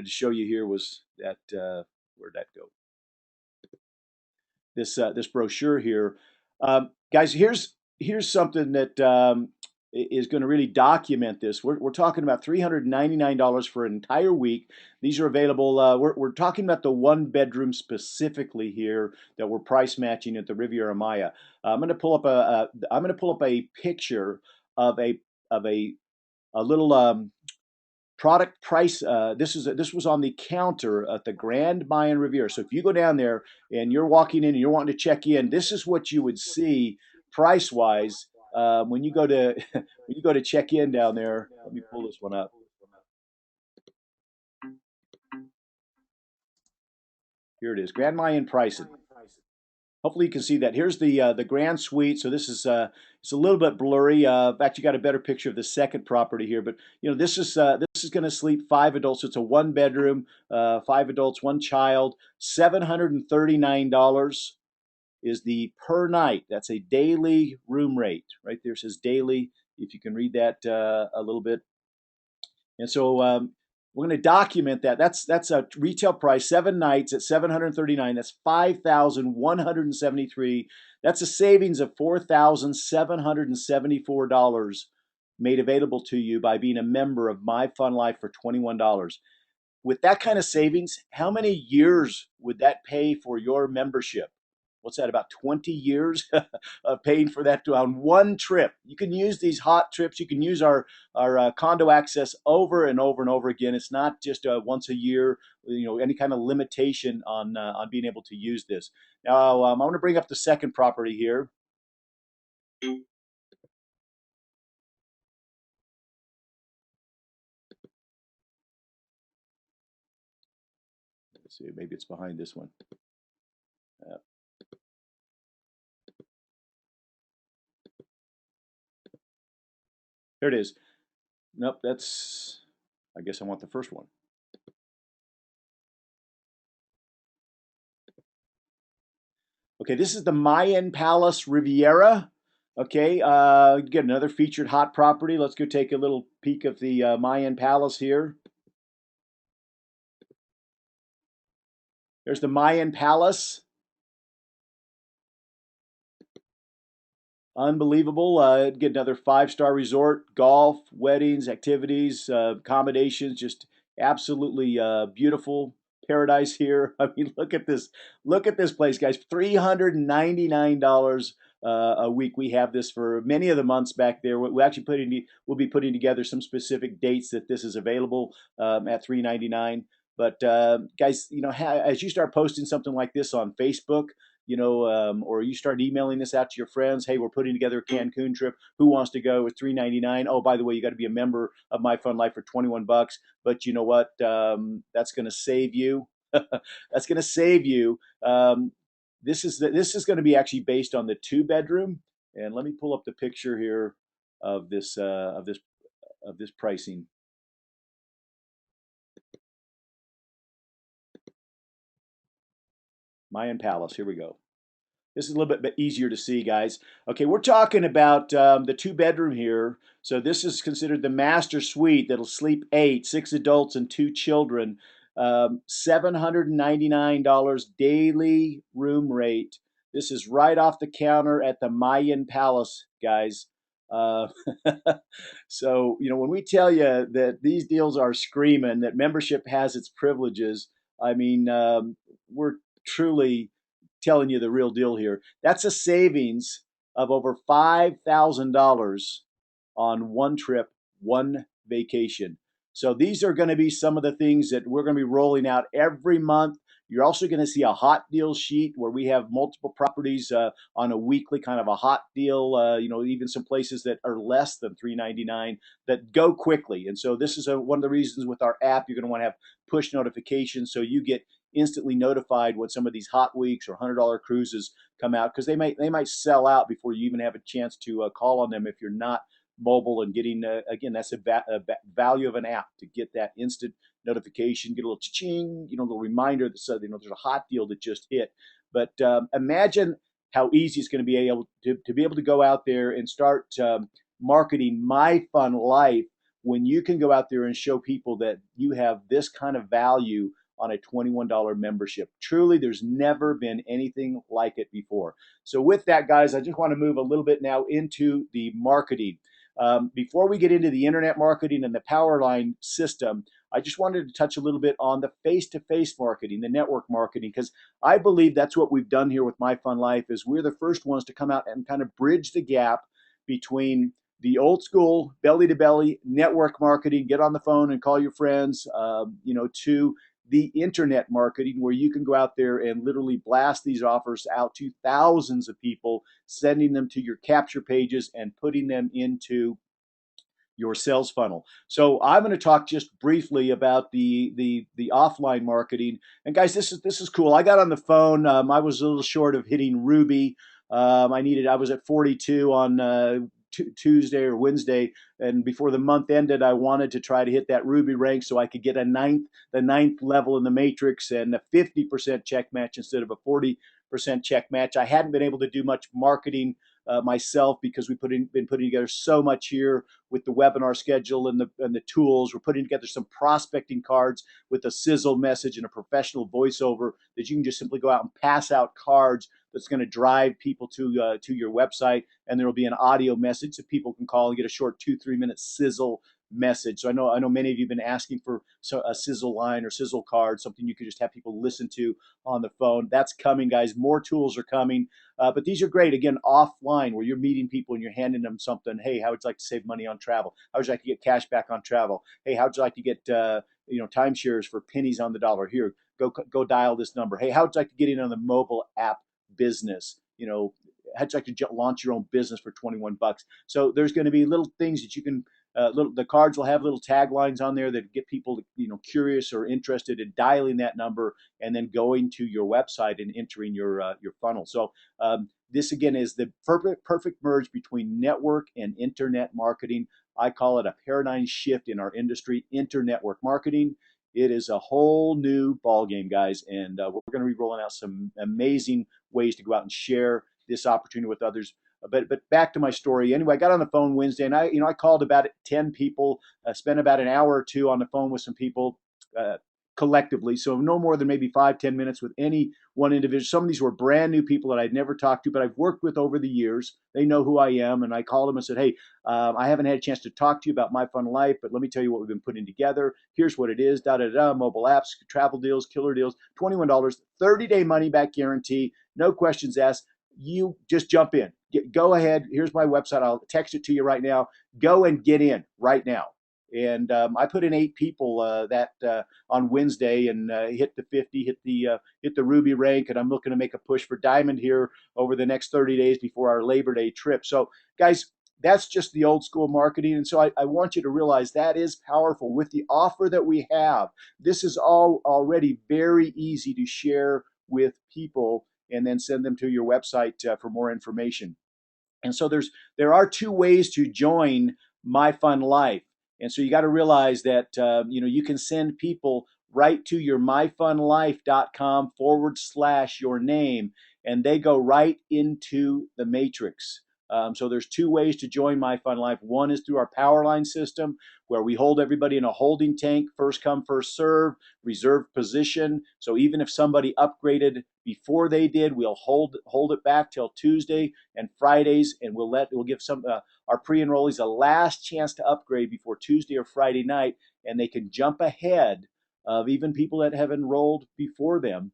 show you here was that where'd that go? This brochure here, guys. Here's something that is going to really document this. We're talking about $399 for an entire week. These are available. We're talking about the one bedroom specifically here that we're price matching at the Riviera Maya. I'm going to pull up a picture of a little product price. This was on the counter at the Grand Mayan Riviera. So if you go down there and you're walking in and you're wanting to check in, this is what you would see price wise when you go to when you go to check in down there. Let me pull this one up. Here it is, Grand Mayan pricing. Hopefully you can see that. Here's the Grand Suite. So this is it's a little bit blurry. I've actually got a better picture of the second property here, but this is going to sleep five adults. So it's a one bedroom, five adults, one child. $739 is the per night. That's a daily room rate. Right there says daily. If you can read that a little bit. And so we're going to document that. That's a retail price, 7 nights at 739. That's 5,173. That's a savings of $4,774 made available to you by being a member of My Fun Life for $21. With that kind of savings, how many years would that pay for your membership? What's that, about 20 years of paying for that on one trip? You can use these hot trips. You can use our condo access over and over and over again. It's not just once a year, any kind of limitation on being able to use this. Now, I'm going to bring up the second property here. Let's see, maybe it's behind this one. Uh, Here it is. Nope, I guess I want the first one. Okay, this is the Mayan Palace Riviera. Okay, get another featured hot property. Let's go take a little peek of the Mayan Palace here. There's the Mayan Palace. Unbelievable. Get another five-star resort, golf, weddings, activities, accommodations, just absolutely beautiful paradise here. I mean, look at this. Look at this place, guys. $399 a week. We have this for many of the months back there. We'll actually we'll be putting together some specific dates that this is available at $399. But guys, as you start posting something like this on Facebook, or you start emailing this out to your friends. Hey, we're putting together a Cancun trip. Who wants to go? With $399. Oh, by the way, you got to be a member of My Fun Life for $21. But you know what? That's going to save you. That's going to save you. This is going to be actually based on the two bedroom. And let me pull up the picture here of this pricing. Mayan Palace. Here we go. This is a little bit easier to see, guys. Okay, we're talking about the two bedroom here. So this is considered the master suite that'll sleep eight, six adults and two children. $799 daily room rate. This is right off the counter at the Mayan Palace, guys. Uh, so, when we tell you that these deals are screaming, that membership has its privileges, I mean, we're truly telling you the real deal here. That's a savings of over $5,000 on one trip, one vacation. So these are going to be some of the things that we're going to be rolling out every month. You're also going to see a hot deal sheet where we have multiple properties on a weekly kind of a hot deal. Even some places that are less than $3.99 that go quickly. And so this is one of the reasons with our app you're going to want to have push notifications so you get instantly notified when some of these hot weeks or $100 cruises come out, because they might sell out before you even have a chance to call on them if you're not mobile and getting again, that's value of an app, to get that instant notification, get a little ching, a little reminder that says there's a hot deal that just hit. But imagine how easy it's going to be able to go out there and start marketing My Fun Life when you can go out there and show people that you have this kind of value on a $21 membership. Truly, there's never been anything like it before. So with that, guys, I just want to move a little bit now into the marketing. Before we get into the internet marketing and the power line system, I just wanted to touch a little bit on the face-to-face marketing, the network marketing, because I believe that's what we've done here with My Fun Life. Is we're the first ones to come out and kind of bridge the gap between the old school belly to belly network marketing, get on the phone and call your friends, to the internet marketing where you can go out there and literally blast these offers out to thousands of people, sending them to your capture pages and putting them into your sales funnel. So I'm going to talk just briefly about the offline marketing. And guys, this is cool. I got on the phone. I was a little short of hitting Ruby. I was at 42 on Tuesday or Wednesday, and before the month ended, I wanted to try to hit that Ruby rank so I could get the ninth level in the matrix and a 50% check match instead of a 40% check match. I hadn't been able to do much marketing myself because been putting together so much here with the webinar schedule and the tools. We're putting together some prospecting cards with a sizzle message and a professional voiceover that you can just simply go out and pass out cards that's going to drive people to your website, and there will be an audio message that people can call and get a short 2-3 minute sizzle message. So I know many of you have been asking for a sizzle line or sizzle card, something you could just have people listen to on the phone. That's coming, guys. More tools are coming. But these are great, again, offline, where you're meeting people and you're handing them something. Hey, how would you like to save money on travel? How would you like to get cash back on travel? Hey, how would you like to get timeshares for pennies on the dollar? Here, go dial this number. Hey, how would you like to get in on the mobile app business? How'd you like to launch your own business for 21 bucks? So there's going to be little things that you can the cards will have little taglines on there that get people curious or interested in dialing that number and then going to your website and entering your funnel. So this again is the perfect merge between network and internet marketing. I call it a paradigm shift in our industry. Internetwork marketing. It is a whole new ball game, guys, and we're going to be rolling out some amazing ways to go out and share this opportunity with others. But back to my story. Anyway, I got on the phone Wednesday, and I called about 10 people, spent about an hour or two on the phone with some people collectively. So no more than maybe 5-10 minutes with any one individual. Some of these were brand new people that I'd never talked to, but I've worked with over the years. They know who I am, and I called them and said, "Hey, I haven't had a chance to talk to you about My Fun Life, but let me tell you what we've been putting together. Here's what it is. Da da da. Mobile apps, travel deals, killer deals. $21, 30-day money back guarantee. No questions asked. You just jump in. Go ahead. Here's my website. I'll text it to you right now. Go and get in right now." And I put in 8 people on Wednesday and hit the 50, hit the Ruby rank, and I'm looking to make a push for Diamond here over the next 30 days before our Labor Day trip. So, guys, that's just the old school marketing, and so I want you to realize that is powerful with the offer that we have. This is all already very easy to share with people and then send them to your website for more information. And so there are 2 ways to join My Fun Life. And so you got to realize that you can send people right to your myfunlife.com/your name, and they go right into the matrix. So there's 2 ways to join My Fun Life. One is through our power line system, where we hold everybody in a holding tank, first come, first serve, reserved position. So even if somebody upgraded before they did, we'll hold it back till Tuesday and Fridays, and we'll give some our pre-enrollees a last chance to upgrade before Tuesday or Friday night, and they can jump ahead of even people that have enrolled before them,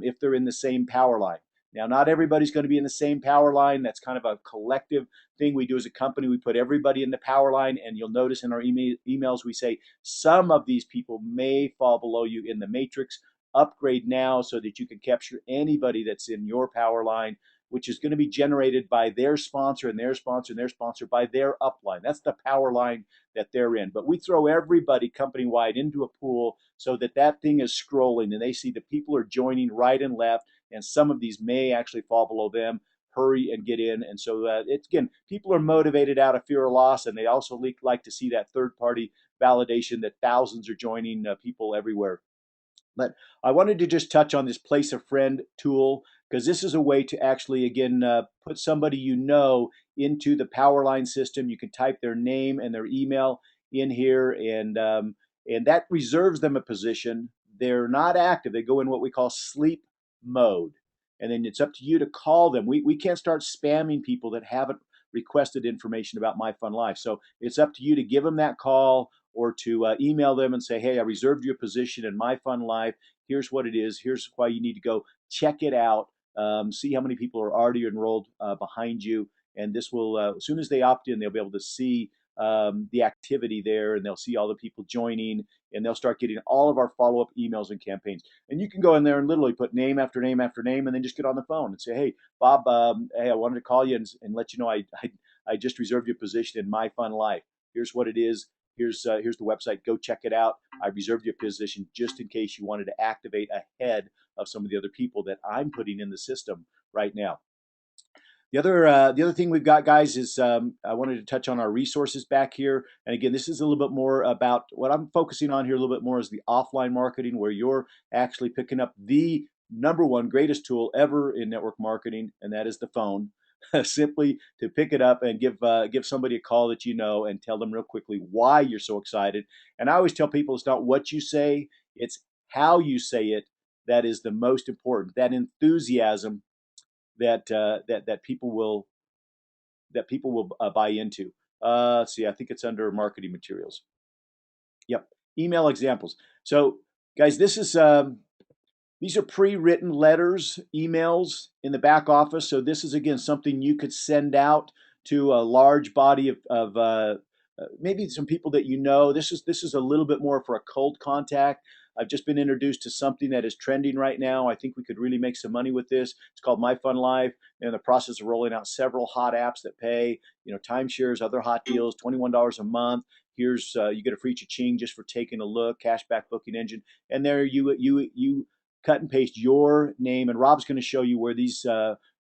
if they're in the same power line. Now, not everybody's going to be in the same power line. That's kind of a collective thing we do as a company. We put everybody in the power line, and you'll notice in our emails we say some of these people may fall below you in the matrix. Upgrade now so that you can capture anybody that's in your power line, which is going to be generated by their sponsor and their sponsor and their sponsor by their upline. That's the power line that they're in. But we throw everybody company wide into a pool so that that thing is scrolling and they see the people are joining right and left, and some of these may actually fall below them. Hurry and get in. And so it's, again, people are motivated out of fear of loss, and they also like to see that third party validation that thousands are joining people everywhere. But I wanted to just touch on this place a friend tool, because this is a way to actually, again, put somebody you know into the Powerline system. You can type their name and their email in here, and that reserves them a position. They're not active. They go in what we call sleep mode. And then it's up to you to call them. We can't start spamming people that haven't requested information about My Fun Life. So it's up to you to give them that call or to email them and say, hey, I reserved your position in My Fun Life. Here's what it is. Here's why you need to go check it out. See how many people are already enrolled behind you. And this will, as soon as they opt in, they'll be able to see the activity there, and they'll see all the people joining, and they'll start getting all of our follow-up emails and campaigns. And you can go in there and literally put name after name after name, and then just get on the phone and say, hey, Bob, hey, I wanted to call you and let you know I just reserved your position in My Fun Life. Here's what it is. Here's the website. Go check it out. I reserved your position just in case you wanted to activate ahead of some of the other people that I'm putting in the system right now. The other thing we've got, guys, is I wanted to touch on our resources back here. And again, this is a little bit more about what I'm focusing on here. A little bit more is the offline marketing, where you're actually picking up the number one greatest tool ever in network marketing, and that is the phone. Simply to pick it up and give somebody a call that you know, and tell them real quickly why you're so excited. And I always tell people it's not what you say, it's how you say it that is the most important. That enthusiasm that people will buy into. Let's see, I think it's under marketing materials. Yep, email examples. So, guys, these are pre-written letters, emails in the back office. So this is, again, something you could send out to a large body of maybe some people that you know. This is a little bit more for a cold contact. I've just been introduced to something that is trending right now. I think we could really make some money with this. It's called My Fun Life. They're in the process of rolling out several hot apps that pay, timeshares, other hot deals, $21 a month. Here's you get a free cha-ching just for taking a look, cashback booking engine, and there you cut and paste your name, and Rob's going to show you where these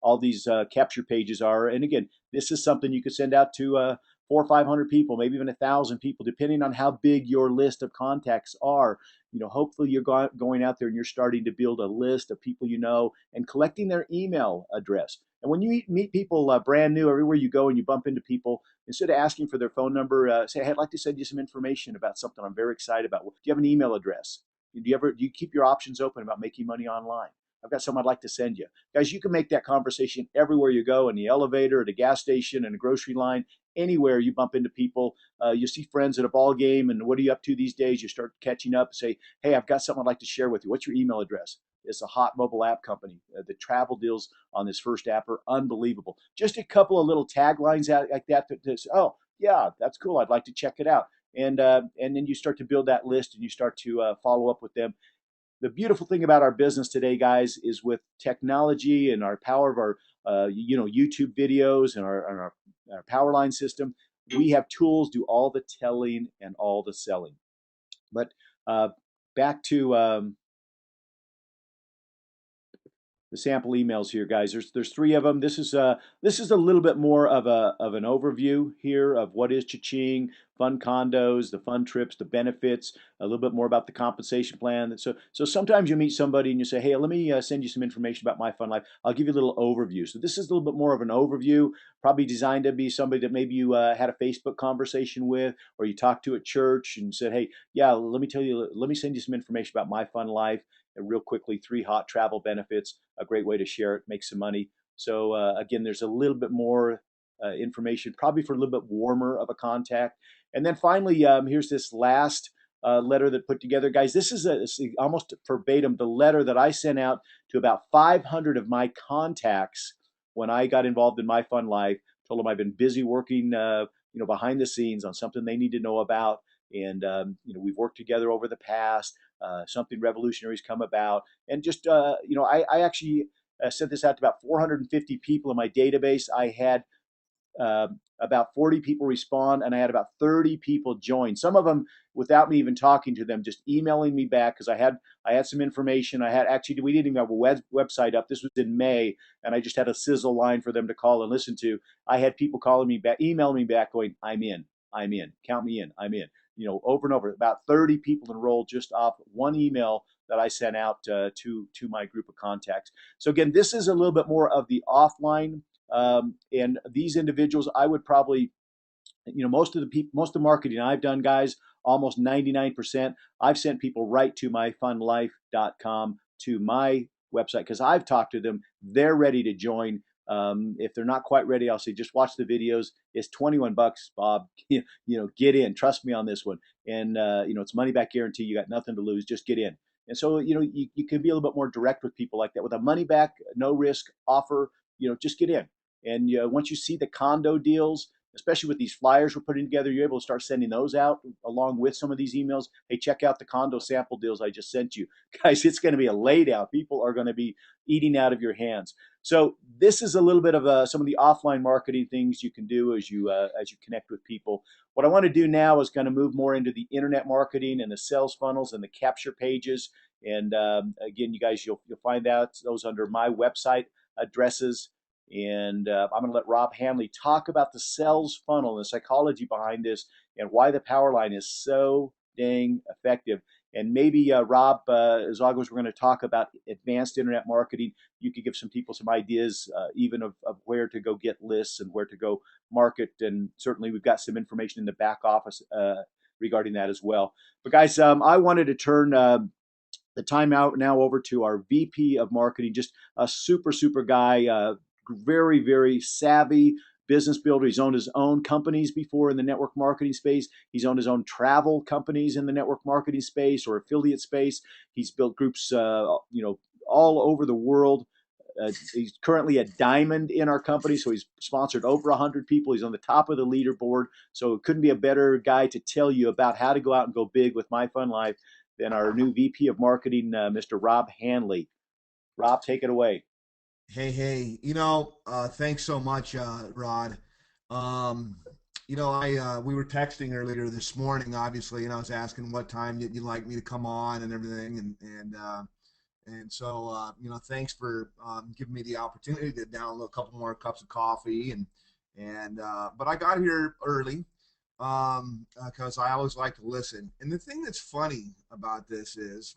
all these capture pages are. And again, this is something you could send out to 400 or 500 people, maybe even 1,000 people, depending on how big your list of contacts are. Hopefully you're going out there and you're starting to build a list of people you know and collecting their email address. And when you meet people brand new, everywhere you go and you bump into people, instead of asking for their phone number, say, hey, I'd like to send you some information about something I'm very excited about. Do you have an email address? Do you keep your options open about making money online? I've got something I'd like to send you. Guys, you can make that conversation everywhere you go, in the elevator, at a gas station, in a grocery line, anywhere you bump into people. You see friends at a ball game, and what are you up to these days? You start catching up and say, hey, I've got something I'd like to share with you. What's your email address? It's a hot mobile app company. The travel deals on this first app are unbelievable. Just a couple of little taglines out like that. Oh, yeah, that's cool. I'd like to check it out. And then you start to build that list and you start to follow up with them. The beautiful thing about our business today, guys, is with technology and our power of our YouTube videos and our power line system, we have tools do all the telling and all the selling. But back to the sample emails here, guys. There's three of them. This is a little bit more of an overview here of what is cha-ching, fun condos, the fun trips, the benefits, a little bit more about the compensation plan. So sometimes you meet somebody and you say, hey, let me send you some information about My Fun Life. I'll give you a little overview. So this is a little bit more of an overview, probably designed to be somebody that maybe you had a Facebook conversation with, or you talked to at church and said, hey, yeah, let me send you some information about My Fun Life. And real quickly, 3 hot travel benefits, a great way to share it, make some money. So again, there's a little bit more information, probably for a little bit warmer of a contact. And then finally, here's this last letter that put together. Guys, this is almost verbatim the letter that I sent out to about 500 of my contacts when I got involved in my fun life. Told them I've been busy working, behind the scenes on something they need to know about, and we've worked together over the past. Something revolutionary's come about, and just I actually sent this out to about 450 people in my database. I had about 40 people respond, and I had about 30 people join. Some of them without me even talking to them, just emailing me back because I had some information. I had actually we didn't even have a website up. This was in May, and I just had a sizzle line for them to call and listen to. I had people calling me back, emailing me back, going, I'm in, count me in, I'm in." Over and over. About 30 people enrolled just off one email that I sent out to my group of contacts. So again, this is a little bit more of the offline, and these individuals, I would probably, most of the people, most of the marketing I've done, guys, almost 99%, I've sent people right to myfunlife.com, to my website, because I've talked to them. They're ready to join. If they're not quite ready, I'll say, just watch the videos. It's 21 bucks, Bob. Get in. Trust me on this one. And, it's money back guarantee. You got nothing to lose. Just get in. And so, you can be a little bit more direct with people like that with a money back, no risk offer. Just get in. And once you see the condo deals, especially with these flyers we're putting together, you're able to start sending those out along with some of these emails. Hey, check out the condo sample deals I just sent you. Guys, it's going to be a laydown. People are going to be eating out of your hands. So this is a little bit of some of the offline marketing things you can do as you connect with people. What I want to do now is kind of move more into the internet marketing and the sales funnels and the capture pages. And again, you guys, you'll find out those under my website addresses. And I'm going to let Rob Hanley talk about the sales funnel and the psychology behind this and why the power line is so dang effective. And maybe, Rob, as long as we're going to talk about advanced internet marketing, you could give some people some ideas, even of where to go get lists and where to go market. And certainly we've got some information in the back office regarding that as well. But guys, I wanted to turn the time out now over to our VP of marketing, just a super, super guy, very, very savvy business builder. He's owned his own companies before in the network marketing space. He's owned his own travel companies in the network marketing space or affiliate space. He's built groups, all over the world. He's currently a diamond in our company, so he's sponsored over 100 people. He's on the top of the leaderboard, so it couldn't be a better guy to tell you about how to go out and go big with My Fun Life than our new VP of marketing, Mr. Rob Hanley. Rob, take it away. Hey, thanks so much, Rod. Um, I we were texting earlier this morning, obviously, and I was asking what time you'd like me to come on and everything, and so thanks for giving me the opportunity to download a couple more cups of coffee, but I got here early because I always like to listen. And the thing that's funny about this is,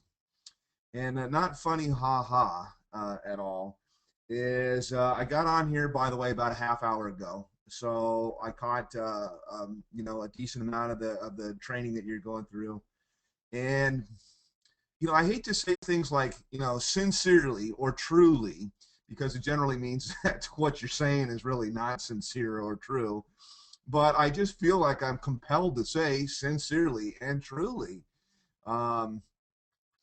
and not funny, ha ha, at all, is I got on here, by the way, about a half hour ago. So I caught a decent amount of the training that you're going through, and I hate to say things like sincerely or truly, because it generally means that what you're saying is really not sincere or true. But I just feel like I'm compelled to say sincerely and truly. Um,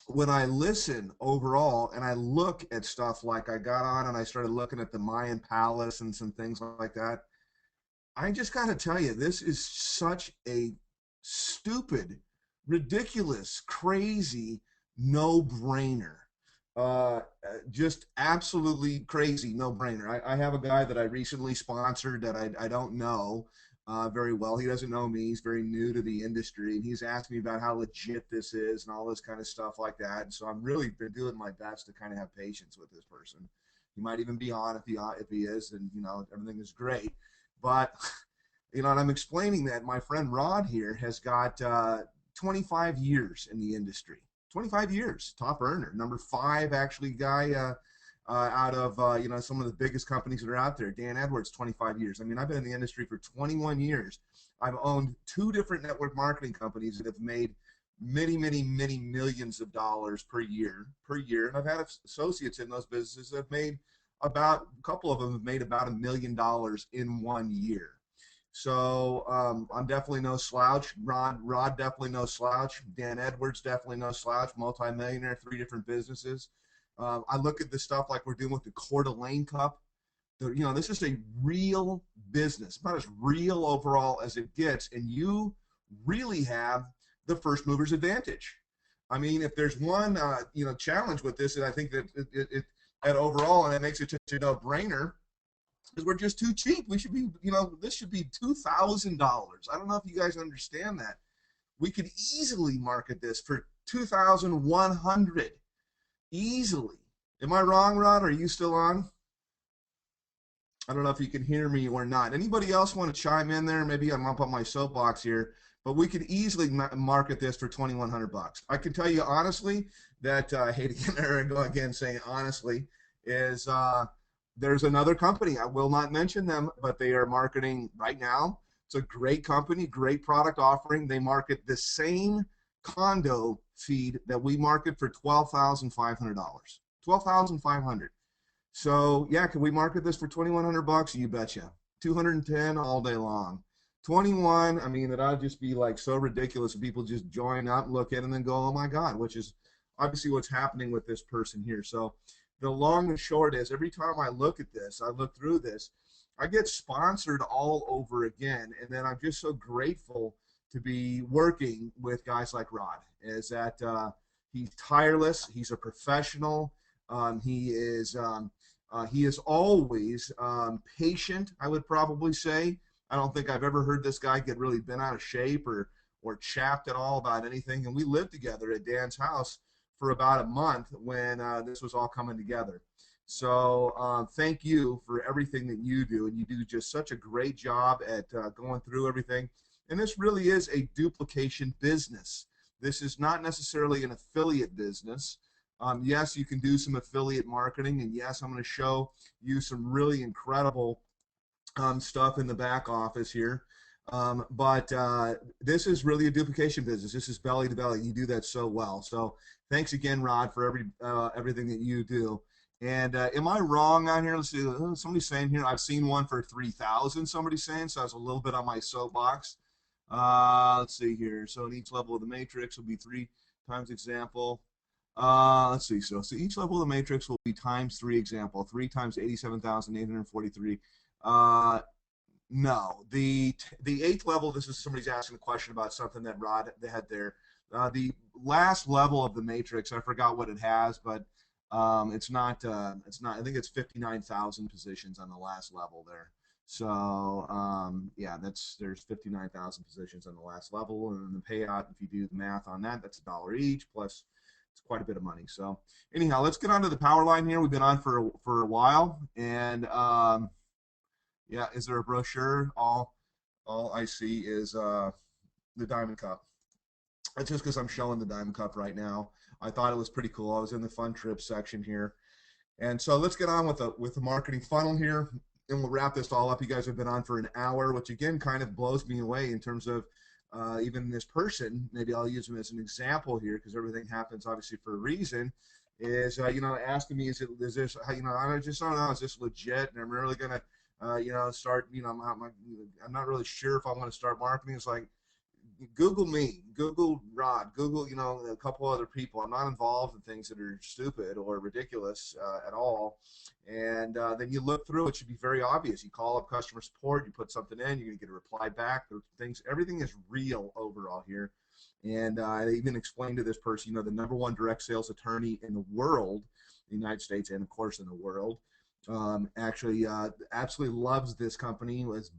when I listen overall and I look at stuff, like I got on and I started looking at the Mayan palace and some things like that, I just got to tell you, this is such a stupid, ridiculous, crazy no brainer. Just absolutely crazy no brainer. I have a guy that I recently sponsored that I don't know very well. He doesn't know me. He's very new to the industry, and he's asked me about how legit this is and all this kind of stuff like that. And so I'm really been doing my best to kind of have patience with this person. He might even be on if he is, and everything is great. But and I'm explaining that my friend Rod here has got 25 years in the industry. 25 years, top earner, number 5 actually guy out of some of the biggest companies that are out there. Dan Edwards, 25 years. I mean, I've been in the industry for 21 years. I've owned 2 different network marketing companies that have made many, many, many millions of dollars per year, and I've had associates in those businesses that have made about, a couple of them have made about $1 million in 1 year. So I'm definitely no slouch. Rod definitely no slouch. Dan Edwards definitely no slouch. Multi-millionaire, 3 different businesses. I look at the stuff like we're doing with the Coeur d'Alene Cup. This is a real business, about as real overall as it gets, and you really have the first mover's advantage. I mean, if there's one challenge with this, and I think that that overall, and it makes it just a no-brainer, is we're just too cheap. We should be, this should be $2,000. I don't know if you guys understand that. We could easily market this for 2,100 easily. Am I wrong, Rod? Are you still on? I don't know if you can hear me or not. Anybody else want to chime in there? Maybe I'm up on my soapbox here, but we could easily market this for 2,100 bucks. I can tell you honestly that I hate again there and go again saying honestly is there's another company. I will not mention them, but they are marketing right now. It's a great company, great product offering. They market the same condo feed that we market for $12,500. 12,500. So yeah, can we market this for 2,100 bucks? You betcha. 210 all day long. 21, I mean, that I'd just be like so ridiculous if people just join up, look at it, and then go, oh my God, which is obviously what's happening with this person here. So the long and short is every time I look at this, I look through this, I get sponsored all over again. And then I'm just so grateful to be working with guys like Rod, is that he's tireless, he's a professional, he is always patient, I would probably say. I don't think I've ever heard this guy get really bent out of shape or chapped at all about anything. And we lived together at Dan's house for about a month when this was all coming together. So thank you for everything that you do. And you do just such a great job at going through everything. And this really is a duplication business. This is not necessarily an affiliate business. Yes, you can do some affiliate marketing, and yes, I'm going to show you some really incredible stuff in the back office here. But this is really a duplication business. This is belly to belly. You do that so well. So thanks again, Rod, for everything that you do. And am I wrong on here? Let's see. Somebody's saying here, I've seen one for 3,000. Somebody's saying, so I was a little bit on my soapbox. Let's see here. So in each level of the matrix will be 3 times example. Let's see. So each level of the matrix will be times 3 example. 3 times 87,843. No, the 8th level. This is somebody's asking a question about something that Rod had there. The last level of the matrix, I forgot what it has, but it's not. It's not. I think it's 59,000 positions on the last level there. So yeah, there's 59,000 positions on the last level, and the payout, if you do the math on that, that's $1 each plus. It's quite a bit of money. So anyhow, let's get on to the power line here. We've been on for a while, and yeah, is there a brochure? All I see is the Diamond Cup. That's just because I'm showing the Diamond Cup right now. I thought it was pretty cool. I was in the fun trip section here, and so let's get on with the marketing funnel here, and we'll wrap this all up. You guys have been on for an hour, which again kind of blows me away in terms of even this person. Maybe I'll use him as an example here because everything happens obviously for a reason. Is asking me, is this I just don't know, is this legit? And I'm really gonna start. I'm not really sure if I want to start marketing. It's like, Google me, Google Rod, Google, a couple other people. I'm not involved in things that are stupid or ridiculous at all. And then you look through, it should be very obvious. You call up customer support, you put something in, you're going to get a reply back. Everything is real overall here. And I even explained to this person, the #1 direct sales attorney in the world, the United States, and of course in the world, actually absolutely loves this company, was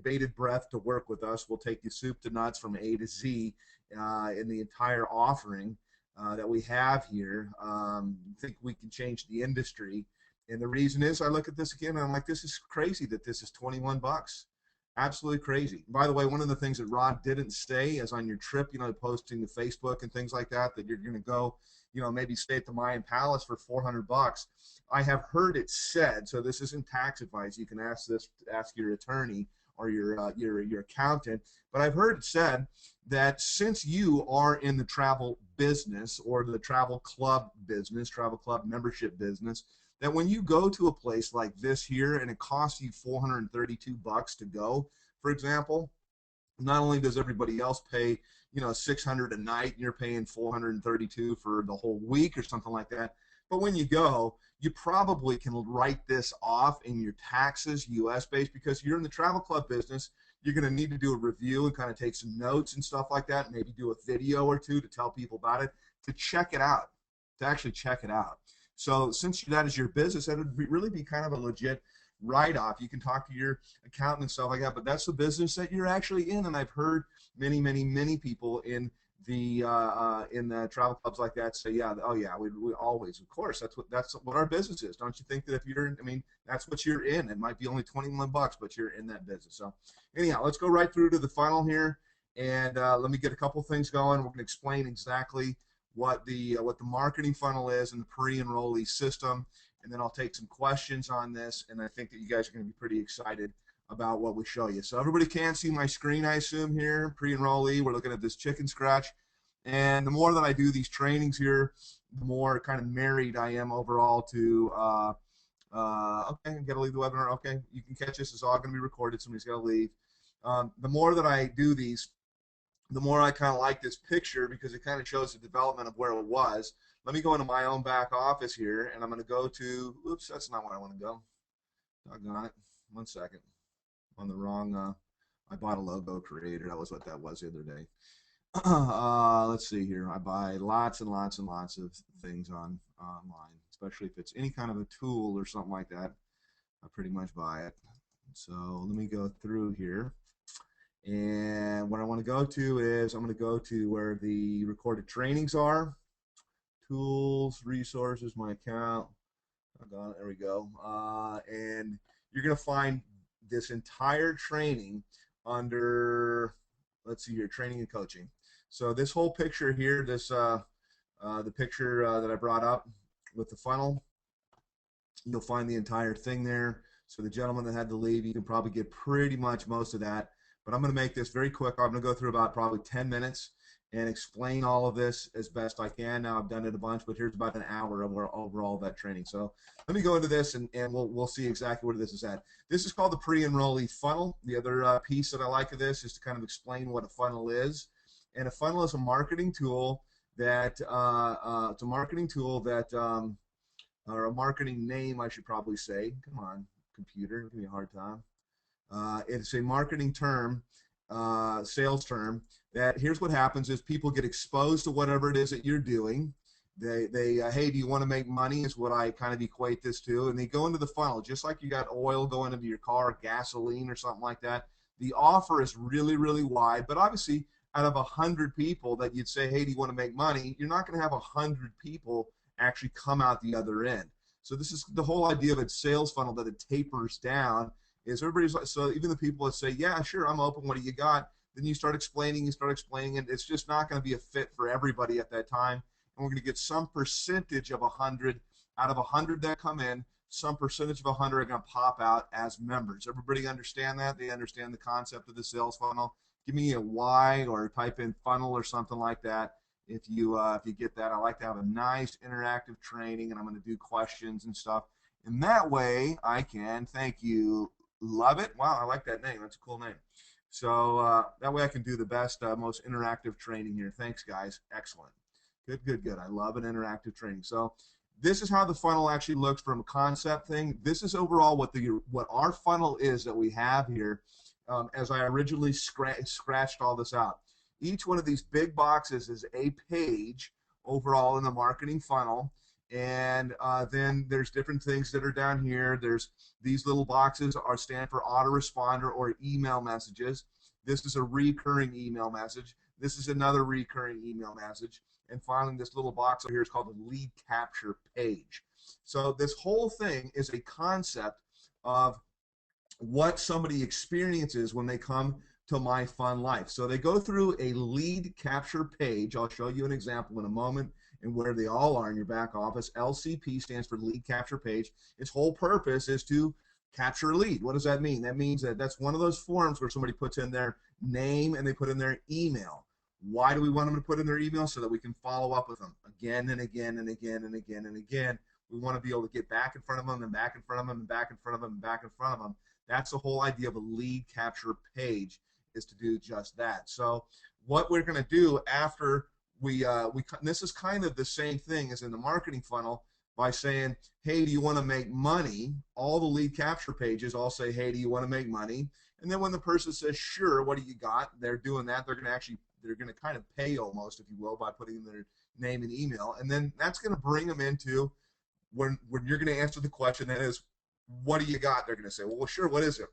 bated breath to work with us. We'll take you soup to nuts from A to Z in the entire offering that we have here. I think we can change the industry. And the reason is, I look at this again and I'm like, this is crazy that this is 21 bucks. Absolutely crazy. By the way, one of the things that Rod didn't say is on your trip, posting to Facebook and things like that, that you're going to go, maybe stay at the Mayan Palace for 400 bucks. I have heard it said, so this isn't tax advice. You can ask your attorney or your accountant, but I've heard it said that since you are in the travel business or the travel club business, travel club membership business, that when you go to a place like this here and it costs you 432 bucks to go, for example, not only does everybody else pay, 600 a night and you're paying 432 for the whole week or something like that, but when you go, you probably can write this off in your taxes, US based, because you're in the travel club business. You're going to need to do a review and kind of take some notes and stuff like that, maybe do a video or two to tell people about it, to check it out, to actually check it out. So since that is your business, that would really be kind of a legit write-off. You can talk to your accountant and stuff like that, but that's the business that you're actually in. And I've heard many, many, many people in the travel clubs like that say, yeah, oh yeah, we always, of course, that's what our business is. Don't you think that if you're, I mean, that's what you're in. It might be only 21 bucks, but you're in that business. So anyhow, let's go right through to the funnel here, and let me get a couple things going. We're going to explain exactly what the marketing funnel is and the pre-enrollee system, and then I'll take some questions on this, and I think that you guys are going to be pretty excited about what we show you. So everybody can see my screen, I assume, here, pre-enrollee. We're looking at this chicken scratch. And the more that I do these trainings here, the more kind of married I am overall to, okay, I got to leave the webinar. Okay, you can catch this. It's all going to be recorded. Somebody's got to leave. The more that I do these, the more I kind of like this picture because it kind of shows the development of where it was. Let me go into my own back office here, and I'm going to go to, oops, that's not where I want to go. Doggone it. 1 second. On the wrong, I bought a logo creator. That was what that was the other day. Let's see here. I buy lots and lots and lots of things online, especially if it's any kind of a tool or something like that. I pretty much buy it. So let me go through here. And what I want to go to is I'm going to go to where the recorded trainings are. Tools, resources, my account. There we go. And you're going to find this entire training under, let's see here, training and coaching. So this whole picture here, this the picture that I brought up with the funnel, you'll find the entire thing there. So the gentleman that had to leave, you can probably get pretty much most of that. But I'm going to make this very quick. I'm going to go through about probably 10 minutes and explain all of this as best I can. Now I've done it a bunch, but here's about an hour of overall that training. So let me go into this and we'll see exactly where this is at. This is called the pre-enrollee funnel. The other piece that I like of this is to kind of explain what a funnel is. And a funnel is a marketing tool that it's a marketing tool that or a marketing name, I should probably say. Come on, computer, give me a hard time. It's a marketing term, sales term, that here's what happens is people get exposed to whatever it is that you're doing. They hey, do you want to make money is what I kind of equate this to. And they go into the funnel, just like you got oil going into your car, gasoline or something like that. The offer is really, really wide, but obviously out of 100 people that you'd say, hey, do you want to make money? You're not going to have 100 people actually come out the other end. So this is the whole idea of a sales funnel, that it tapers down. Is everybody's like, so even the people that say, yeah, sure, I'm open, what do you got? Then you start explaining, and it's just not going to be a fit for everybody at that time. And we're going to get some percentage of 100, out of 100 that come in, some percentage of 100 are going to pop out as members. Everybody understand that? They understand the concept of the sales funnel? Give me a Y or type in funnel or something like that. If you get that, I like to have a nice interactive training, and I'm going to do questions and stuff. And that way I can, thank you, love it. Wow, I like that name. That's a cool name. So that way I can do the best, most interactive training here. Thanks, guys. Excellent. Good, good, good. I love an interactive training. So this is how the funnel actually looks from a concept thing. This is overall what our funnel is that we have here. As I originally scratched all this out. Each one of these big boxes is a page overall in the marketing funnel. And then there's different things that are down here. There's these little boxes stand for autoresponder or email messages. This is a recurring email message. This is another recurring email message. And finally, this little box over here is called the lead capture page. So this whole thing is a concept of what somebody experiences when they come to My Fun Life. So they go through a lead capture page. I'll show you an example in a moment and where they all are in your back office. LCP stands for lead capture page. Its whole purpose is to capture a lead. What does that mean? That means that that's one of those forms where somebody puts in their name and they put in their email. Why do we want them to put in their email? So that we can follow up with them again and again and again and again and again. We want to be able to get back in front of them and back in front of them and back in front of them and back in front of them. That's the whole idea of a lead capture page, is to do just that. So what we're going to do after this is kind of the same thing as in the marketing funnel, by saying, hey, do you want to make money? All the lead capture pages all say, hey, do you want to make money? And then when the person says, sure, what do you got? They're doing that. They're going to kind of pay almost, if you will, by putting their name and email. And then that's going to bring them into when you're going to answer the question, that is, what do you got? They're going to say, well, sure, what is it?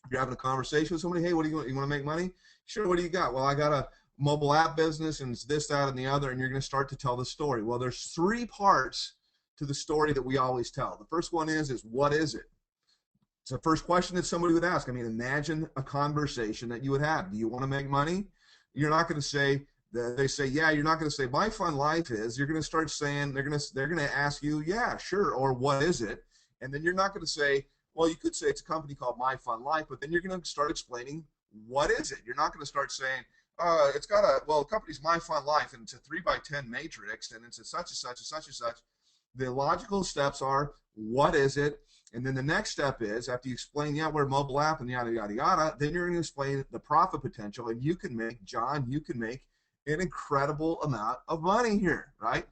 If you're having a conversation with somebody, hey, what do you want? You want to make money? Sure, what do you got? Well, I got a mobile app business, and it's this, that, and the other, and you're going to start to tell the story. Well, there's three parts to the story that we always tell. The first one is what is it? It's the first question that somebody would ask. I mean, imagine a conversation that you would have. Do you want to make money? You're not going to say, they say, yeah. You're not going to say, my fun life is. You're going to start saying, they're going to ask you, yeah, sure, or what is it? And then you're not going to say, well, you could say it's a company called My Fun Life, but then you're going to start explaining, what is it? You're not going to start saying, the company's My Fun Life, and it's a 3x10 matrix, and it's a such and such and such and such. The logical steps are, what is it? And then the next step is, after you explain, yeah, we're a mobile app and yada, yada, yada, then you're going to explain the profit potential, and you can make an incredible amount of money here, right?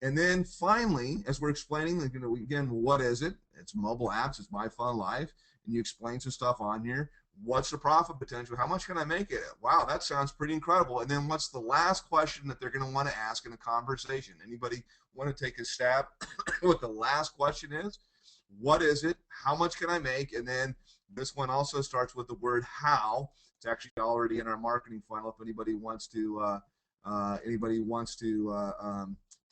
And then finally, as we're explaining, again, what is it? It's mobile apps. It's My Fun Life. And you explain some stuff on here. What's the profit potential? How much can I make it? Wow, that sounds pretty incredible. And then what's the last question that they're going to want to ask in a conversation? Anybody want to take a stab what the last question is? What is it? How much can I make? And then this one also starts with the word how. It's actually already in our marketing funnel if anybody wants to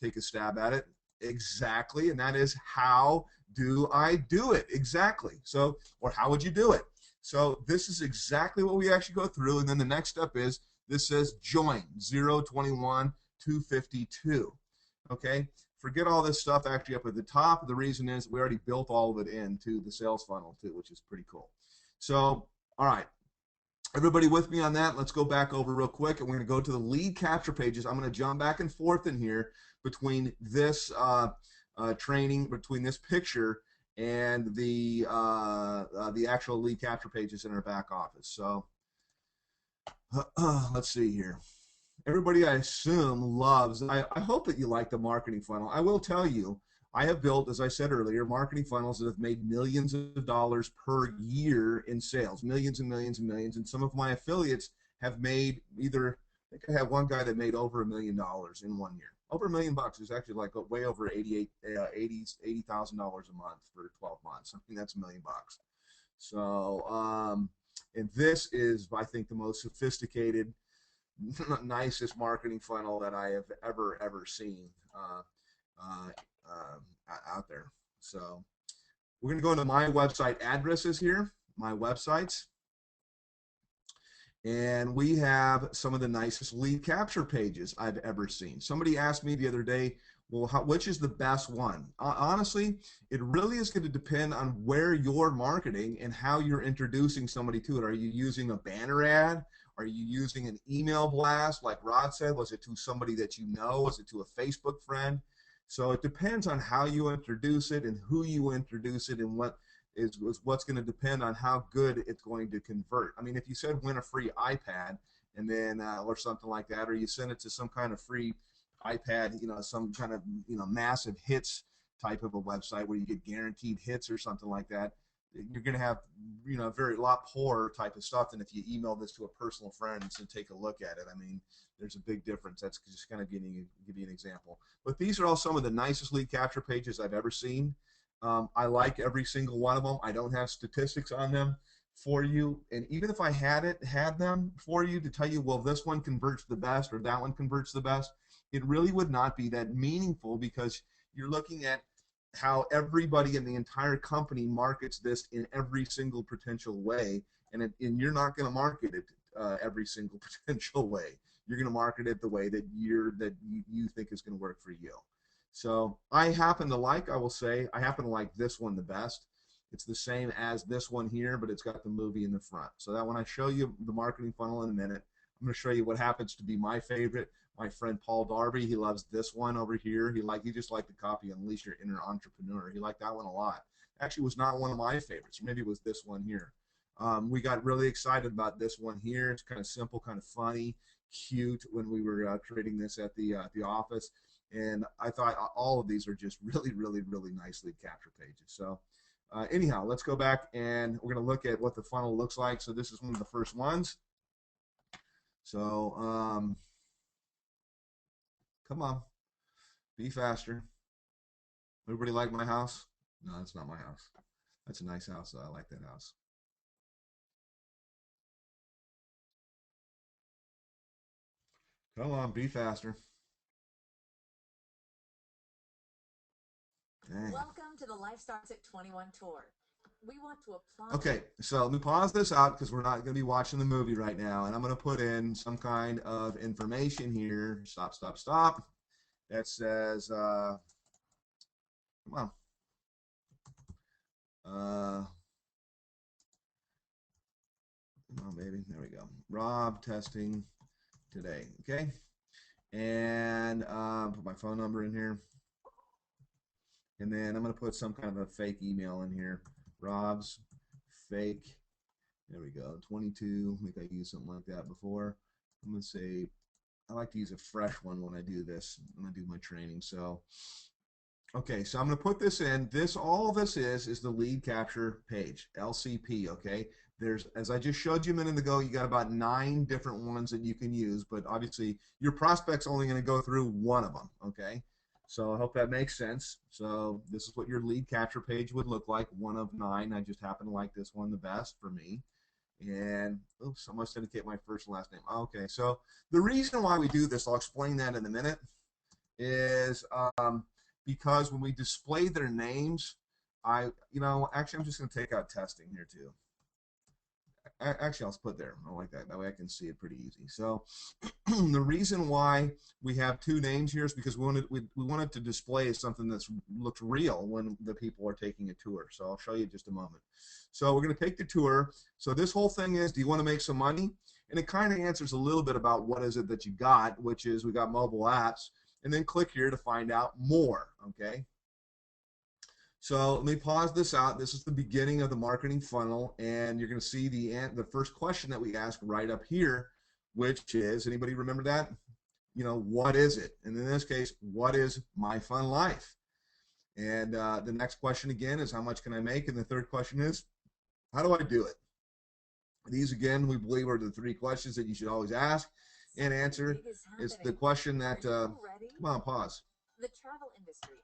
take a stab at it. Exactly, and that is, how do I do it? Exactly. So, or how would you do it? So this is exactly what we actually go through, and then the next step is, this says join 021 252. Okay, forget all this stuff actually up at the top. The reason is we already built all of it into the sales funnel too, which is pretty cool. So, all right, everybody with me on that? Let's go back over real quick, and we're going to go to the lead capture pages. I'm going to jump back and forth in here between this training, between this picture and the actual lead capture pages in our back office. So let's see here. Everybody, I assume, loves, I hope that you like the marketing funnel. I will tell you, I have built, as I said earlier, marketing funnels that have made millions of dollars per year in sales, millions and millions and millions. And some of my affiliates have made either, I think I have one guy that made over $1 million in 1 year. Over $1 million bucks is actually like way over $80,000 a month for 12 months. I think that's $1 million bucks. So, and this is, I think, the most sophisticated, nicest marketing funnel that I have ever seen out there. So we're going to go into my website addresses here, my websites, and we have some of the nicest lead capture pages I've ever seen. Somebody asked me the other day, well, which is the best one? Honestly, it really is going to depend on where you're marketing and how you're introducing somebody to it. Are you using a banner ad? Are you using an email blast, like Rod said? Was it to somebody that you know? Was it to a Facebook friend? So it depends on how you introduce it and who you introduce it, and what's going to depend on how good it's going to convert. I mean, if you said win a free iPad and then or something like that, or you send it to some kind of free iPad, some kind of massive hits type of a website where you get guaranteed hits or something like that, you're going to have a lot poorer type of stuff than if you email this to a personal friend and say, take a look at it. I mean, there's a big difference. That's just kind of give you an example. But these are all some of the nicest lead capture pages I've ever seen. I like every single one of them. I don't have statistics on them for you, and even if I had them for you to tell you, well, this one converts the best or that one converts the best, it really would not be that meaningful, because you're looking at how everybody in the entire company markets this in every single potential way, and you're not going to market it every single potential way. You're going to market it the way that you think is going to work for you. So I happen to like this one the best. It's the same as this one here, but it's got the movie in the front. So that when I show you the marketing funnel in a minute, I'm going to show you what happens to be my favorite. My friend Paul Darby, he loves this one over here. He just liked the copy Unleash Your Inner Entrepreneur. He liked that one a lot. actually was not one of my favorites. Maybe it was this one here. We got really excited about this one here. It's kind of simple, kind of funny, cute when we were creating this at the office. And I thought all of these are just really, really, really nice lead capture pages. So anyhow, let's go back and we're going to look at what the funnel looks like. So this is one of the first ones. So come on, be faster. Everybody like my house? No, that's not my house. That's a nice house. I like that house. Come on, be faster. Dang. Welcome to the Life Starts at 21 tour. We want to apply. Okay, so let me pause this out because we're not going to be watching the movie right now, and I'm going to put in some kind of information here. Stop, stop, stop. That says, come on. Come on, baby. There we go. Rob testing today. Okay, and put my phone number in here. And then I'm going to put some kind of a fake email in here. Rob's fake. There we go. 22. I think I used something like that before. I'm going to say, I like to use a fresh one when I do this, when I do my training. So, okay, so I'm going to put this in. All this is the lead capture page, LCP, okay? There's, as I just showed you a minute ago, you got about 9 different ones that you can use, but obviously your prospect's only going to go through one of them, okay? So I hope that makes sense. So this is what your lead capture page would look like, one of 9. I just happen to like this one the best for me. And, oops, I must indicate my first and last name. Okay, so the reason why we do this, I'll explain that in a minute, is because when we display their names, actually I'm just going to take out testing here too. Actually, I'll put there. I like that. That way I can see it pretty easy. So the reason why we have 2 names here is because we wanted to display something that looks real when the people are taking a tour. So I'll show you in just a moment. So we're going to take the tour. So this whole thing is, do you want to make some money? And it kind of answers a little bit about what is it that you got, which is we got mobile apps. And then click here to find out more, okay? So let me pause this out. This is the beginning of the marketing funnel, and you're going to see the first question that we ask right up here, which is, anybody remember that? What is it? And in this case, what is my fun life? And the next question again is, how much can I make? And the third question is, how do I do it? These again, we believe, are the 3 questions that you should always ask and answer. It's the question that, come on, pause. The travel industry.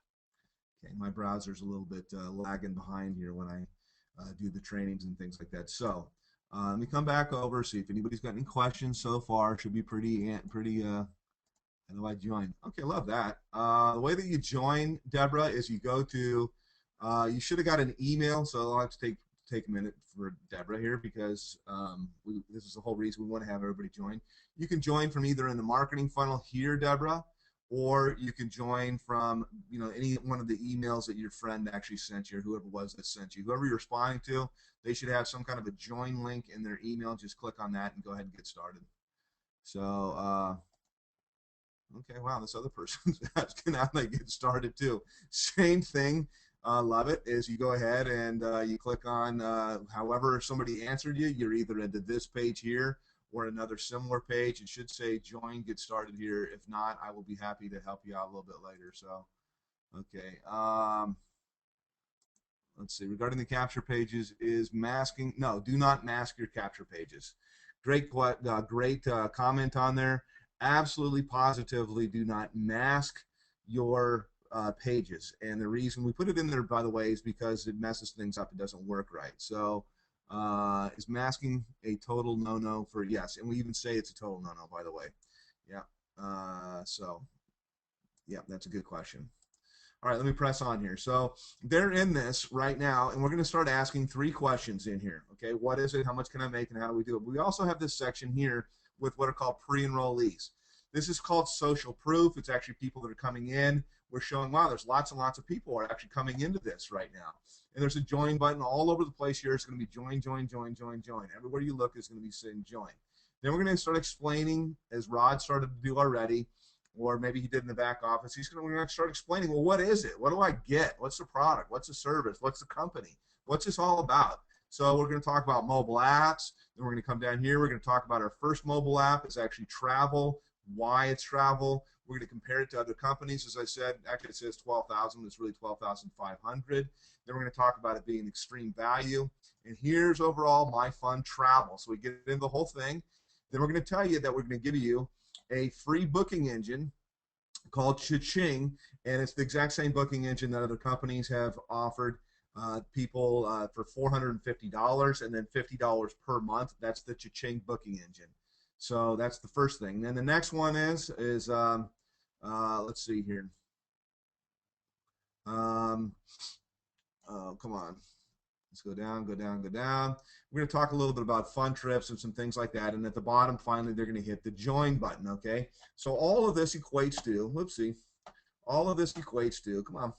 Okay, my browser's a little bit lagging behind here when I do the trainings and things like that. So let me come back over, see if anybody's got any questions so far. Should be pretty, how do I join? Okay, love that. The way that you join, Deborah, is you go to, you should have got an email, so I'll have to take a minute for Deborah here because this is the whole reason we want to have everybody join. You can join from either in the marketing funnel here, Deborah, or you can join from any one of the emails that your friend actually sent you, or whoever it was that sent you. Whoever you're responding to, they should have some kind of a join link in their email. Just click on that and go ahead and get started. So, okay, wow, this other person's asking how they get started too. Same thing. Love it, is you go ahead and you click on however somebody answered you. You're either into this page here or another similar page. It should say join, get started here. If not, I will be happy to help you out a little bit later. So, okay. Let's see. Regarding the capture pages, is masking? No, do not mask your capture pages. Great comment on there. Absolutely, positively, do not mask your pages. And the reason we put it in there, by the way, is because it messes things up. It doesn't work right. So is masking a total no-no for yes? And we even say it's a total no-no, by the way. Yeah. So, yeah, that's a good question. All right, let me press on here. So they're in this right now, and we're going to start asking 3 questions in here. Okay, what is it? How much can I make? And how do we do it? But we also have this section here with what are called pre-enrollees. This is called social proof. It's actually people that are coming in. We're showing, wow, there's lots and lots of people are actually coming into this right now. And there's a join button all over the place here. It's going to be join, join, join, join, join. Everywhere you look is going to be saying join. Then we're going to start explaining, as Rod started to do already, or maybe he did in the back office. We're going to start explaining, well, what is it? What do I get? What's the product? What's the service? What's the company? What's this all about? So we're going to talk about mobile apps. Then we're going to come down here. We're going to talk about our first mobile app is actually travel, why it's travel. We're going to compare it to other companies. As I said, actually it says 12,000, but it's really 12,500. Then we're going to talk about it being extreme value. And here's overall my fun travel. So we get into the whole thing. Then we're going to tell you that we're going to give you a free booking engine called Cha-Ching, and it's the exact same booking engine that other companies have offered people for $450 and then $50 per month. That's the Cha-Ching booking engine. So that's the first thing. Then the next one is let's see here. Oh, come on. Let's go down, go down, go down. We're going to talk a little bit about fun trips and some things like that. And at the bottom, finally, they're going to hit the join button, okay? So all of this equates to, whoopsie, all of this equates to, come on,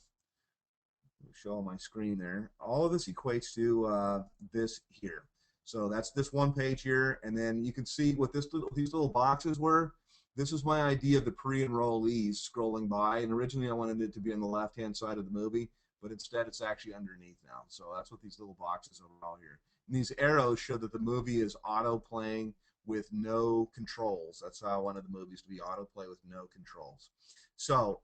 show on my screen there. All of this equates to this here. So that's this one page here. And then you can see what these little boxes were. This is my idea of the pre-enrollees scrolling by. And originally I wanted it to be on the left-hand side of the movie, but instead it's actually underneath now. So that's what these little boxes are all here. And these arrows show that the movie is auto-playing with no controls. That's how I wanted the movies to be, autoplay with no controls. So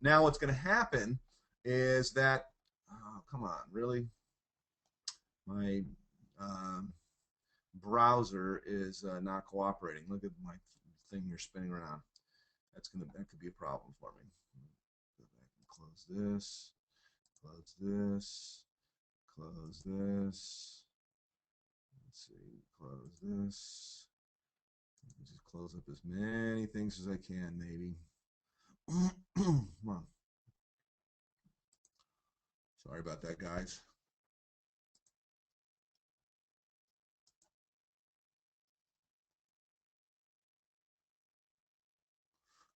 now what's going to happen is that, oh, come on, really? My browser is not cooperating. Look at my thing here spinning around. That could be a problem for me. Go back and close this. Close this, close this, let's see, close this, just close up as many things as I can, maybe. Come on. Sorry about that, guys.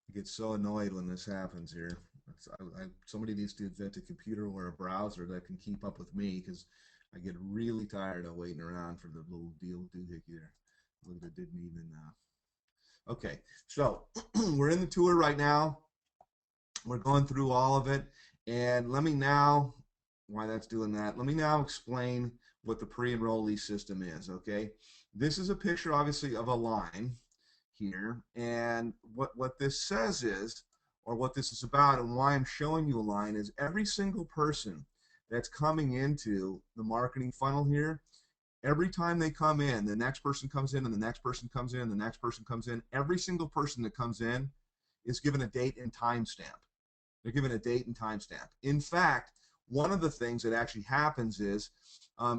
I get so annoyed when this happens here. Somebody needs to invent a computer or a browser that can keep up with me, because I get really tired of waiting around for the little doohickey there. Look, it didn't even. Okay, so we're in the tour right now. We're going through all of it, and let me now, why that's doing that, let me now explain what the pre-enrollee system is, okay? This is a picture, obviously, of a line here, and what this says is, or what this is about, and why I'm showing you a line, is every single person that's coming into the marketing funnel here, every time they come in, the next person comes in, and the next person comes in, the next person comes in, every single person that comes in is given a date and time stamp. They're given a date and time stamp. In fact, one of the things that actually happens is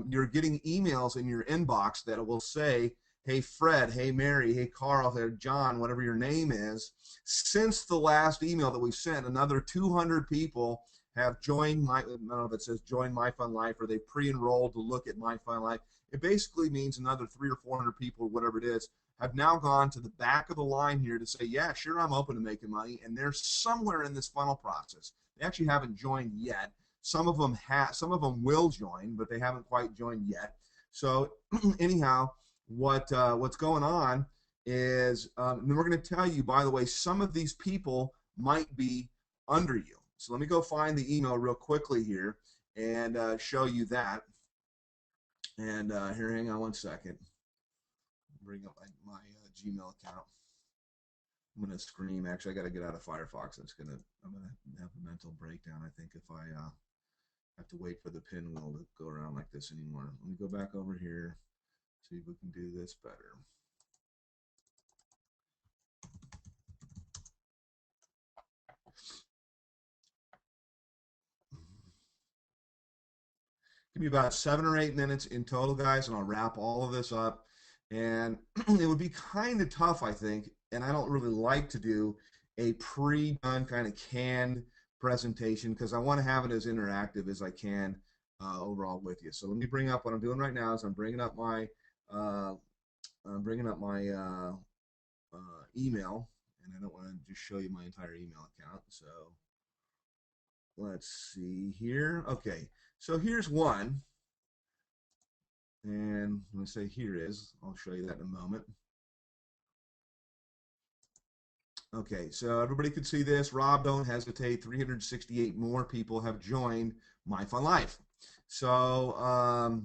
you're getting emails in your inbox that will say, hey, Fred, hey, Mary, hey, Carl, hey, John, whatever your name is, since the last email that we sent, another 200 people have joined my, I don't know if it says join My Fun Life, or they pre-enrolled to look at My Fun Life. It basically means another 300 or 400 people, whatever it is, have now gone to the back of the line here to say, yeah, sure, I'm open to making money, and they're somewhere in this funnel process. They actually haven't joined yet. Some of them will join, but they haven't quite joined yet. So anyhow, what's going on is, and we're going to tell you, by the way, some of these people might be under you. So let me go find the email real quickly here and show you that. And here, hang on one second. Bring up my Gmail account. I'm gonna scream. Actually, I got to get out of Firefox. I'm gonna have a mental breakdown, I think, if I have to wait for the pinwheel to go around like this anymore. Let me go back over here, see if we can do this better. Give me about 7 or 8 minutes in total, guys, and I'll wrap all of this up. And it would be kind of tough, I think, and I don't really like to do a pre-done kind of canned presentation, because I want to have it as interactive as I can overall with you. So let me bring up what I'm doing right now. Is I'm bringing up my email, and I don't want to just show you my entire email account. So let's see here. Okay, so here's one. And I'm going to say here is. I'll show you that in a moment. Okay, so everybody can see this. Rob, don't hesitate. 368 more people have joined My Fun Life. So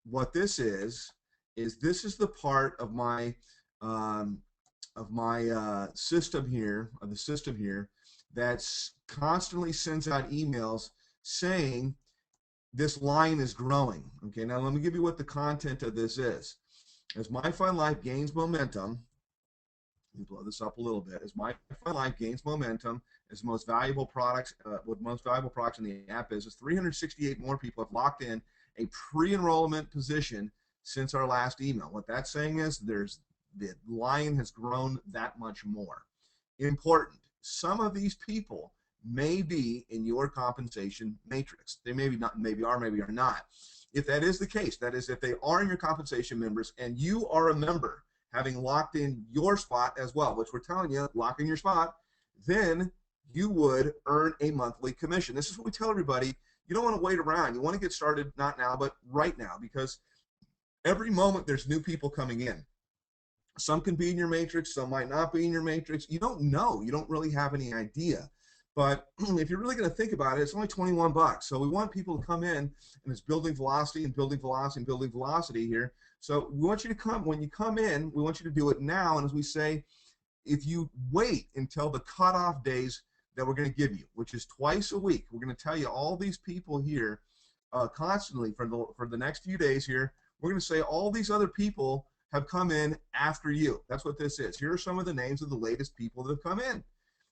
what this is this is the part um, of my system here, of the system here, that's constantly sends out emails saying this line is growing. Okay, now let me give you what the content of this is. As My Fun Life gains momentum, let me blow this up a little bit. As My Fun Life gains momentum, as most valuable products, with most valuable products in the app business, 368 more people have locked in a pre-enrollment position since our last email. What that's saying is the line has grown that much more. Important. Some of these people may be in your compensation matrix. They maybe not, maybe are, maybe are not. If that is the case, that is, if they are in your compensation members and you are a member, having locked in your spot as well, which we're telling you, lock in your spot, then you would earn a monthly commission. This is what we tell everybody. You don't want to wait around. You want to get started not now, but right now, because every moment there's new people coming in. Some can be in your matrix, some might not be in your matrix. You don't know. You don't really have any idea. But if you're really going to think about it, it's only 21 bucks. So we want people to come in, and it's building velocity and building velocity and building velocity here. So we want you to come, when you come in, we want you to do it now. And as we say, if you wait until the cutoff days that we're going to give you, which is twice a week, we're going to tell you all these people here constantly for the next few days here. We're going to say all these other people have come in after you. That's what this is. Here are some of the names of the latest people that have come in.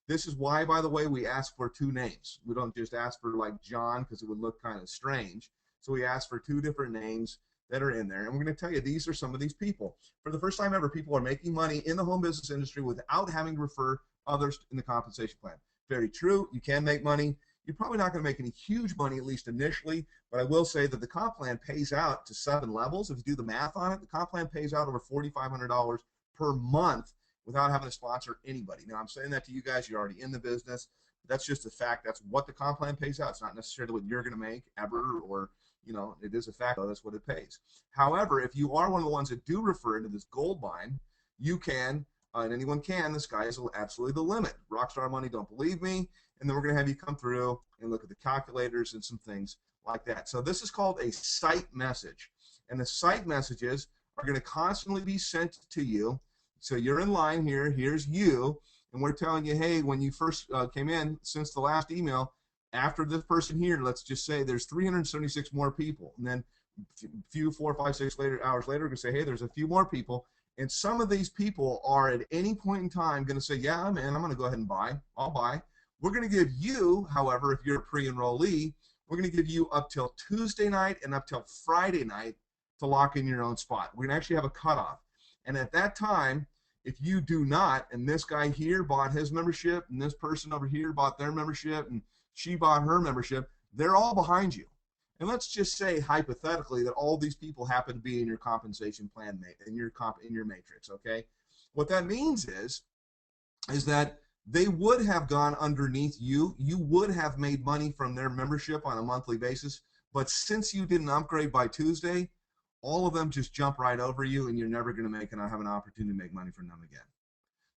This is why, by the way, we ask for 2 names. We don't just ask for like John because it would look kind of strange. So we ask for 2 different names that are in there. And we're going to tell you these are some of these people. For the first time ever, people are making money in the home business industry without having to refer others in the compensation plan. Very true. You can make money. You're probably not going to make any huge money, at least initially, but I will say that the comp plan pays out to 7 levels. If you do the math on it, the comp plan pays out over $4,500 per month without having to sponsor anybody. Now, I'm saying that to you guys. You're already in the business. That's just a fact. That's what the comp plan pays out. It's not necessarily what you're going to make ever, or, you know, it is a fact, though. That's what it pays. However, if you are one of the ones that do refer into this gold mine, you can, and anyone can, the sky is absolutely the limit. Rockstar Money don't believe me. And then we're going to have you come through and look at the calculators and some things like that. So this is called a site message. And the site messages are going to constantly be sent to you. So you're in line here. Here's you. And we're telling you, hey, when you first came in, since the last email, after this person here, let's just say there's 376 more people. And then a few, 4, 5, 6 hours later, we're going to say, hey, there's a few more people. And some of these people are at any point in time going to say, yeah, man, I'm going to go ahead and buy. I'll buy. We're going to give you, however, if you're a pre-enrollee, we're going to give you up till Tuesday night and up till Friday night to lock in your own spot. We're going to actually have a cutoff. And at that time, if you do not, and this guy here bought his membership, and this person over here bought their membership, and she bought her membership, they're all behind you. And let's just say hypothetically that all these people happen to be in your compensation plan, in your matrix, okay? What that means is that they would have gone underneath you. You would have made money from their membership on a monthly basis. But since you didn't upgrade by Tuesday, all of them just jump right over you, and you're never going to have an opportunity to make money from them again.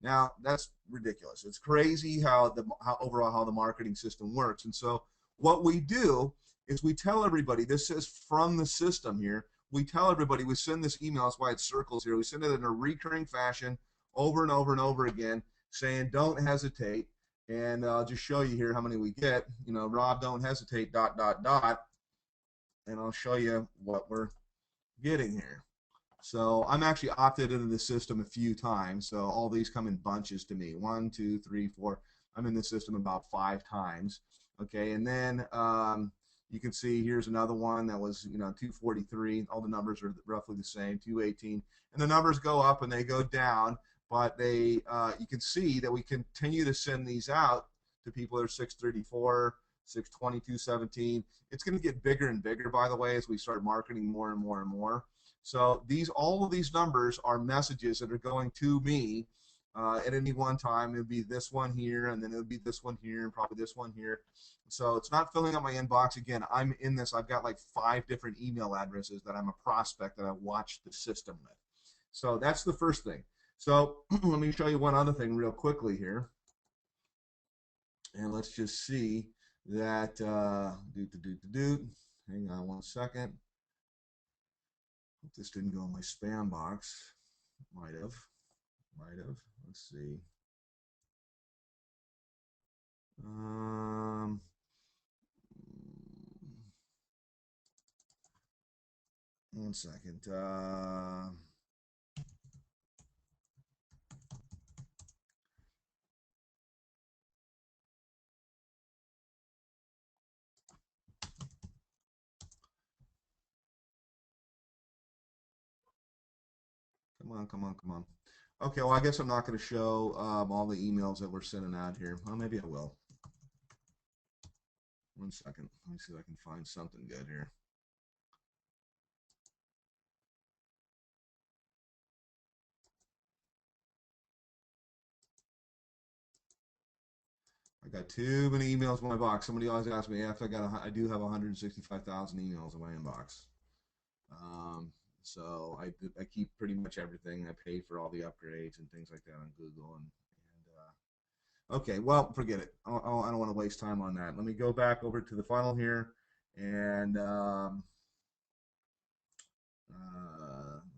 Now, that's ridiculous. It's crazy how overall how the marketing system works. And so what we do is we tell everybody, this is from the system here. We tell everybody, we send this email, that's why it circles here. We send it in a recurring fashion over and over and over again, saying don't hesitate. And I'll just show you here how many we get. You know, Rob, don't hesitate, ... And I'll show you what we're getting here. So I'm actually opted into the system a few times. So all these come in bunches to me. 1, 2, 3, 4. I'm in the system about 5 times. Okay, and then you can see here's another one that was, 243. All the numbers are roughly the same, 218. And the numbers go up and they go down. But they, you can see that we continue to send these out to people that are 634, 620, 217. It's going to get bigger and bigger, by the way, as we start marketing more and more and more. So all of these numbers are messages that are going to me at any one time. It would be this one here, and then it would be this one here, and probably this one here. So it's not filling up my inbox. Again, I'm in this. I've got like 5 different email addresses that I'm a prospect that I watch the system with. So that's the first thing. So let me show you one other thing real quickly here. And let's just see that, hang on one second. Hope this didn't go in my spam box. Might have. Let's see. Um, One second. Come on. Okay, well, I guess I'm not going to show all the emails that we're sending out here. Well, maybe I will. One second. Let me see if I can find something good here. I got too many emails in my box. Somebody always asks me if I do have 165,000 emails in my inbox. Um, so I keep pretty much everything. I pay for all the upgrades and things like that on Google. Okay, well, forget it. I don't want to waste time on that. Let me go back over to the funnel here, and let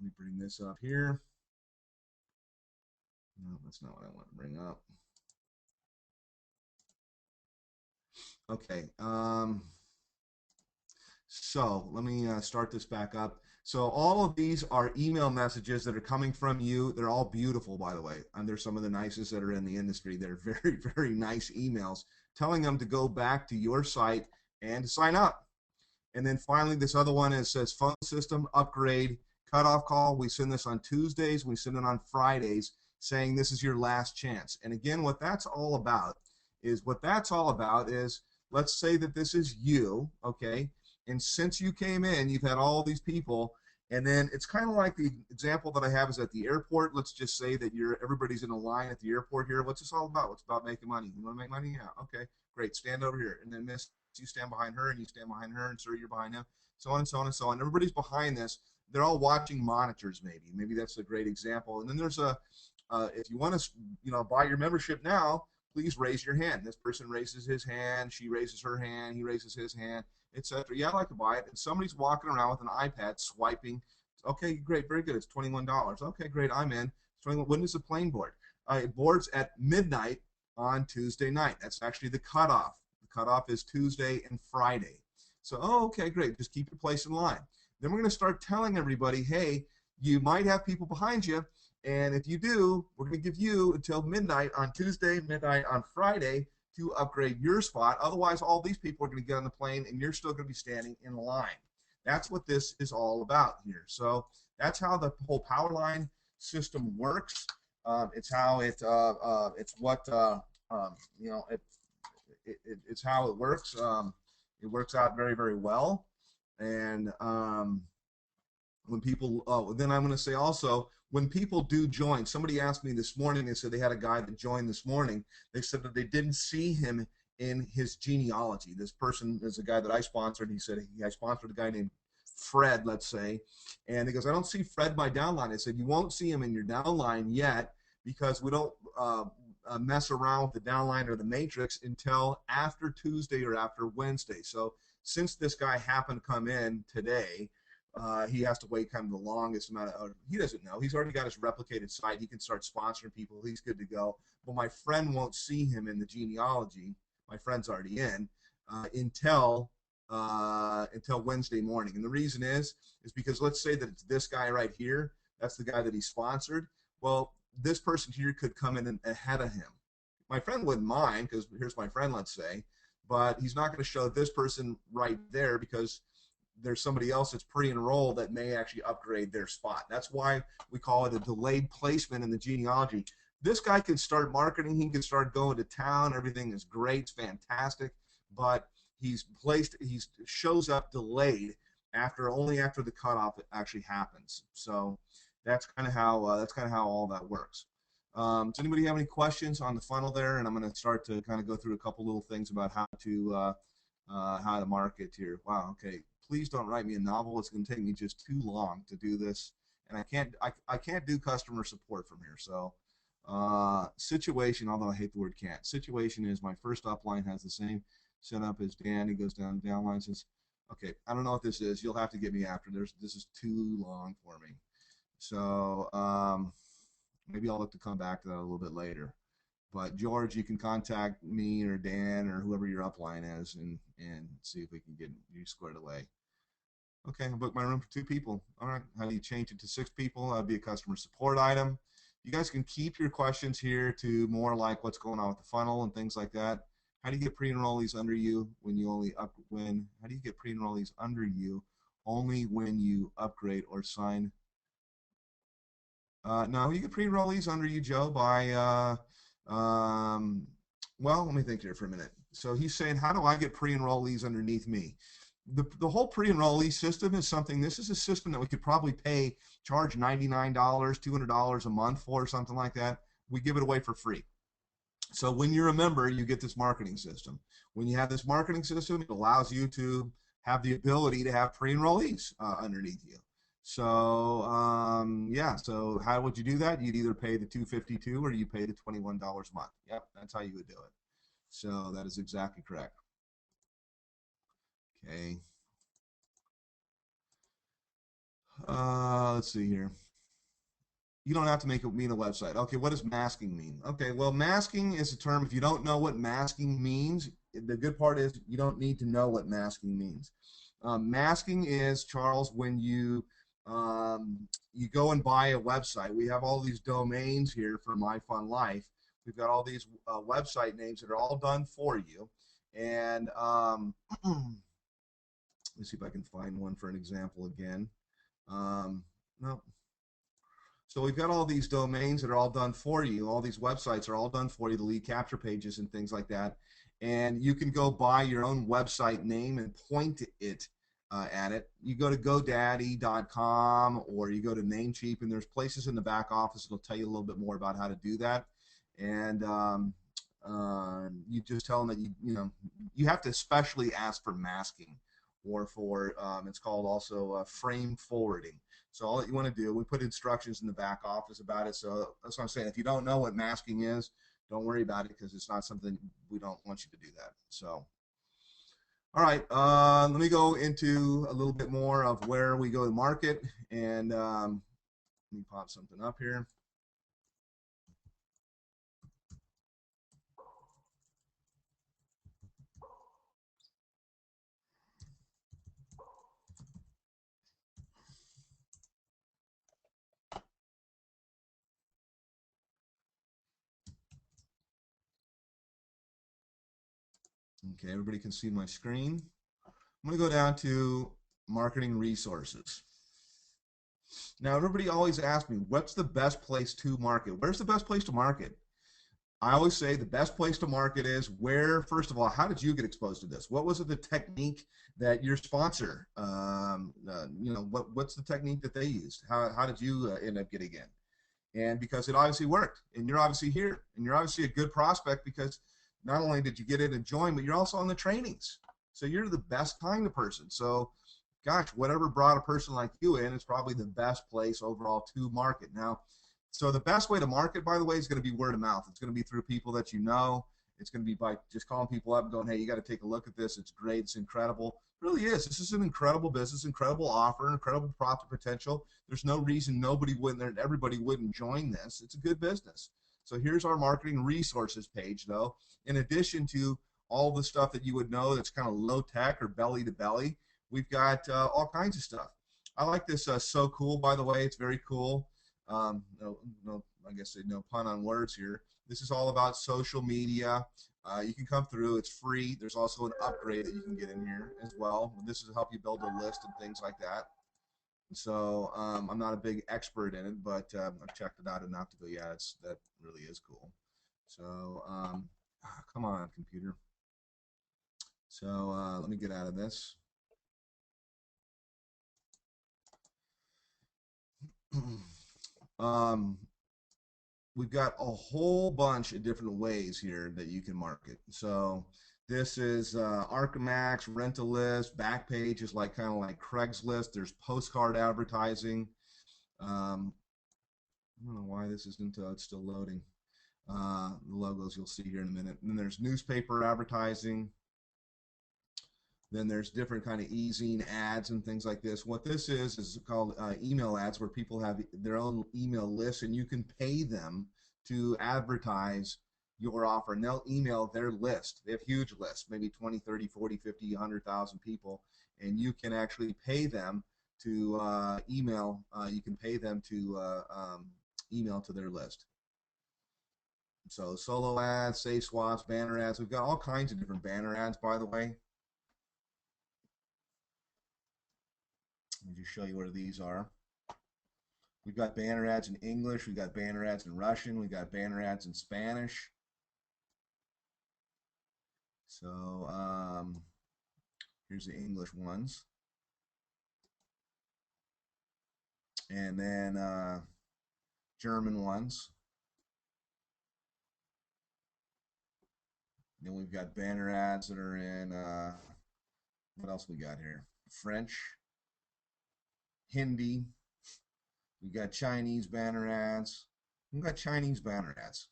me bring this up here. No, that's not what I want to bring up. Okay. So let me start this back up. So all of these are email messages that are coming from you. They're all beautiful, by the way. And they're some of the nicest that are in the industry. They're very, very nice emails telling them to go back to your site and to sign up. And then finally, this other one is says phone system upgrade cutoff call. We send this on Tuesdays. We send it on Fridays saying this is your last chance. And again, what that's all about is let's say that this is you, okay? And since you came in, you've had all these people, and then it's kind of like the example that I have is at the airport. Let's just say that everybody's in a line at the airport here. What's this all about? What's about making money? You want to make money? Yeah. Okay, great. Stand over here, and then Miss, you stand behind her, and you stand behind her, and sir, you're behind him. So on and so on and so on. Everybody's behind this. They're all watching monitors. Maybe that's a great example. And then there's if you want to, buy your membership now, please raise your hand. This person raises his hand, she raises her hand, he raises his hand, etc. Yeah, I'd like to buy it. And somebody's walking around with an iPad swiping. Okay, great, very good. It's $21. Okay, great, I'm in. It's 21. When does the plane board? It boards at midnight on Tuesday night. That's actually the cutoff. The cutoff is Tuesday and Friday. So, okay, great. Just keep your place in line. Then we're going to start telling everybody, hey, you might have people behind you. And if you do, we're going to give you until midnight on Tuesday, midnight on Friday to upgrade your spot. Otherwise, all these people are going to get on the plane and you're still going to be standing in line. That's what this is all about here. So that's how the whole power line system works. It's how it's what it's how it works. It works out very, very well. And when people, then I'm going to say also, when people do join, somebody asked me this morning, they said they had a guy that joined this morning. They said that they didn't see him in his genealogy. This person is a guy that I sponsored. He said I sponsored a guy named Fred, let's say. And he goes, I don't see Fred my downline. I said, you won't see him in your downline yet because we don't mess around with the downline or the matrix until after Tuesday or after Wednesday. So since this guy happened to come in today, he has to wait kind of the longest amount of, he doesn't know. He's already got his replicated site. He can start sponsoring people. He's good to go. But my friend won't see him in the genealogy. My friend's already in until Wednesday morning. And the reason is because let's say that it's this guy right here. That's the guy that he sponsored. Well, this person here could come in ahead of him. My friend wouldn't mind because here's my friend, let's say, but he's not going to show this person right there because there's somebody else that's pre-enrolled that may actually upgrade their spot. That's why we call it a delayed placement in the genealogy. This guy can start marketing. He can start going to town. Everything is great. It's fantastic. But he shows up delayed only after the cutoff actually happens. So that's kind of how all that works. Does anybody have any questions on the funnel there? And I'm going to start to kind of go through a couple little things about how to market here. Wow. Okay. Please don't write me a novel. It's going to take me just too long to do this, and I can't do customer support from here. So situation, although I hate the word can't. Situation is my first upline has the same setup as Dan. He goes down line, says, okay, I don't know what this is. You'll have to get me after. This is too long for me. So maybe I'll look to come back to that a little bit later. But George, you can contact me or Dan or whoever your upline is and see if we can get you squared away. Okay, I booked my room for 2 people. All right, how do you change it to 6 people? That'd be a customer support item. You guys can keep your questions here to more like what's going on with the funnel and things like that. How do you get pre-enrollees under you when you only how do you get pre-enrollees under you only when you upgrade or sign? No, you get pre-enrollees under you, Joe, by well, let me think here for a minute. So he's saying, how do I get pre-enrollees underneath me? The whole pre-enrollee system is something, this is a system that we could probably charge $99, $200 a month for, something like that. We give it away for free. So when you're a member, you get this marketing system. When you have this marketing system, it allows you to have the ability to have pre-enrollees underneath you. So yeah, so how would you do that? You'd either pay the $252 or you pay the $21 a month. Yep, that's how you would do it. So that is exactly correct. Okay. Let's see here. You don't have to make it mean a website. Okay, what does masking mean? Okay, well, masking is a term. If you don't know what masking means, the good part is you don't need to know what masking means. Masking is, Charles, when you go and buy a website. We have all these domains here for My Fun Life. We've got all these website names that are all done for you. And let me see if I can find one for an example again. No. So we've got all these domains that are all done for you. All these websites are all done for you, the lead capture pages and things like that. And you can go buy your own website name and point it at it. You go to GoDaddy.com or you go to Namecheap, and there's places in the back office that'll tell you a little bit more about how to do that. And you just tell them that you have to especially ask for masking, or for it's called also frame forwarding. So all that you want to do, we put instructions in the back office about it. So that's what I'm saying. If you don't know what masking is, don't worry about it, because it's not something, we don't want you to do that. So, all right, let me go into a little bit more of where we go to market, and let me pop something up here. Okay, everybody can see my screen. I'm going to go down to marketing resources. Now, everybody always asks me, what's the best place to market? Where's the best place to market? I always say the best place to market is where, first of all, how did you get exposed to this? What was it, the technique that your sponsor, what's the technique that they used? How did you end up getting in? And because it obviously worked, and you're obviously here, and you're obviously a good prospect, because not only did you get in and join, but you're also on the trainings. So you're the best kind of person. So, gosh, whatever brought a person like you in is probably the best place overall to market. Now, so the best way to market, by the way, is going to be word of mouth. It's going to be through people that you know. It's going to be by just calling people up and going, hey, you got to take a look at this. It's great. It's incredible. It really is. This is an incredible business, incredible offer, incredible profit potential. There's no reason everybody wouldn't join this. It's a good business. So here's our marketing resources page, though. In addition to all the stuff that you would know that's kind of low tech or belly to belly, we've got all kinds of stuff. I like this So Cool, by the way. It's very cool. I guess no pun on words here. This is all about social media. You can come through. It's free. There's also an upgrade that you can get in here as well. This is to help you build a list and things like that. So I'm not a big expert in it, but I've checked it out enough to go, yeah, that really is cool. So come on, computer. So let me get out of this. We've got a whole bunch of different ways here that you can market. So this is Archamax, Rent-A-List, Backpage is kind of like Craigslist. There's postcard advertising. I don't know why this isn't, it's still loading. The logos you'll see here in a minute. And then there's newspaper advertising. Then there's different kind of e-zine ads and things like this. What this is called email ads, where people have their own email lists, and you can pay them to advertise your offer. And they'll email their list. They have huge lists, maybe 20, 30, 40, 50, 100,000 people. And you can actually pay them to email. You can pay them to email to their list. So solo ads, safe swaps, banner ads. We've got all kinds of different banner ads, by the way. Let me just show you where these are. We've got banner ads in English. We've got banner ads in Russian. We've got banner ads in Spanish. So here's the English ones. And then German ones. Then we've got banner ads that are in, what else we got here? French, Hindi. We've got Chinese banner ads. We've got Chinese banner ads.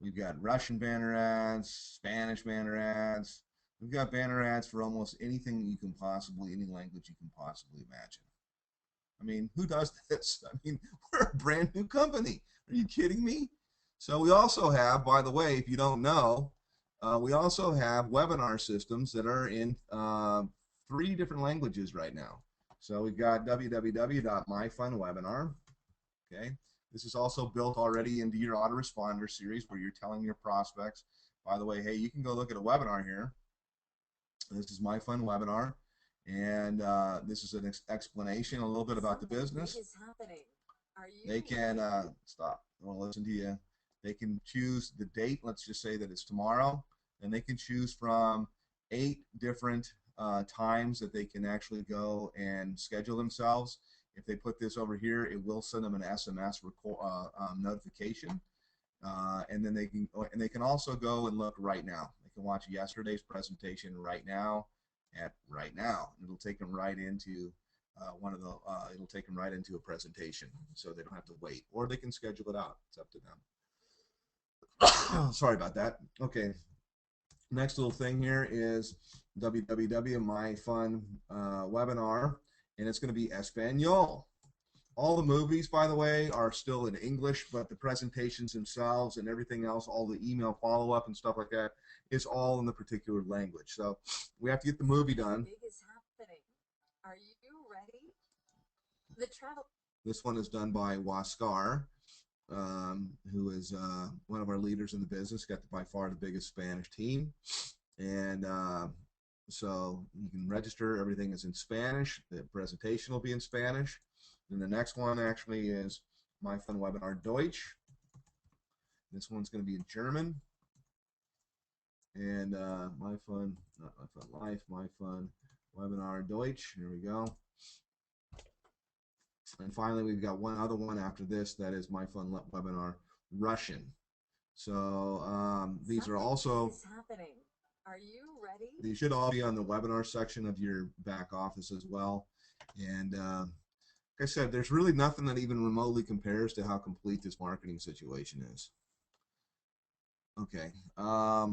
We've got Russian banner ads, Spanish banner ads. We've got banner ads for almost anything you can possibly, any language you can possibly imagine. I mean, who does this? I mean, we're a brand new company. Are you kidding me? So we also have, by the way, if you don't know, we also have webinar systems that are in 3 different languages right now. So we've got www.myfunwebinar. Okay, this is also built already into your autoresponder series, where you're telling your prospects, by the way, hey, you can go look at a webinar here. This is My Fun Webinar, and this is an explanation a little bit about the business. What is happening? Are you They can stop. I want to listen to you. They can choose the date. Let's just say that it's tomorrow, and they can choose from 8 different times that they can actually go and schedule themselves. If they put this over here, it will send them an SMS notification, and then they can also go and look right now. They can watch yesterday's presentation right now right now. It'll take them right into it'll take them right into a presentation, so they don't have to wait, or they can schedule it out. It's up to them. Sorry about that. Okay. Next little thing here is www.myfunwebinar, and it's going to be Espanol. All the movies, by the way, are still in English, but the presentations themselves and everything else, all the email follow-up and stuff like that, is all in the particular language. So we have to get the movie done. big is happening? Are you ready? The travel. This one is done by Huascar, who is one of our leaders in the business, got by far the biggest Spanish team. And so you can register. Everything is in Spanish. The presentation will be in Spanish. And the next one actually is My Fun Webinar Deutsch. This one's going to be in German. And My Fun, not My Fun Life, My Fun Webinar Deutsch. Here we go. And finally, we've got one other one after this that is My Fun Webinar Russian. So these are also. What is happening? Are you ready? These should all be on the webinar section of your back office as well. And like I said, there's really nothing that even remotely compares to how complete this marketing situation is. Okay. Where's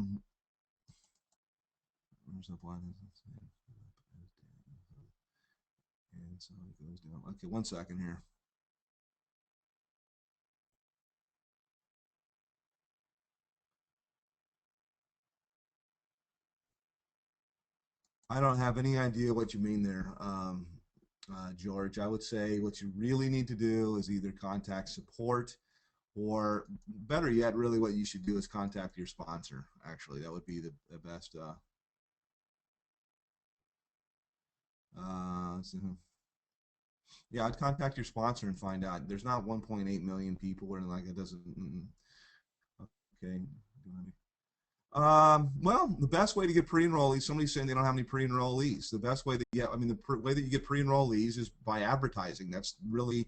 the button? And so it goes down. Okay, 1 second here. I don't have any idea what you mean there, George. I would say what you really need to do is either contact support, or better yet, really what you should do is contact your sponsor. Actually, that would be the best. Yeah, I'd contact your sponsor and find out. There's not 1.8 million people, or like it doesn't. Okay. Well, the best way to get pre-enrollees, somebody's saying they don't have any pre-enrollees. The best way that way that you get pre-enrollees is by advertising. That's really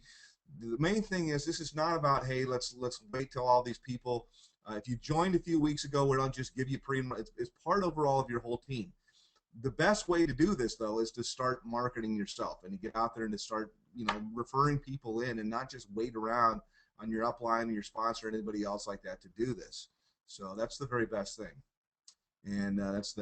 the main thing. Is this is not about, hey, let's wait till all these people. If you joined a few weeks ago, we don't just give you pre-enroll. It's part overall of your whole team. The best way to do this, though, is to start marketing yourself and to get out there and to start, referring people in, and not just wait around on your upline or your sponsor or anybody else like that to do this. So that's the very best thing. And that's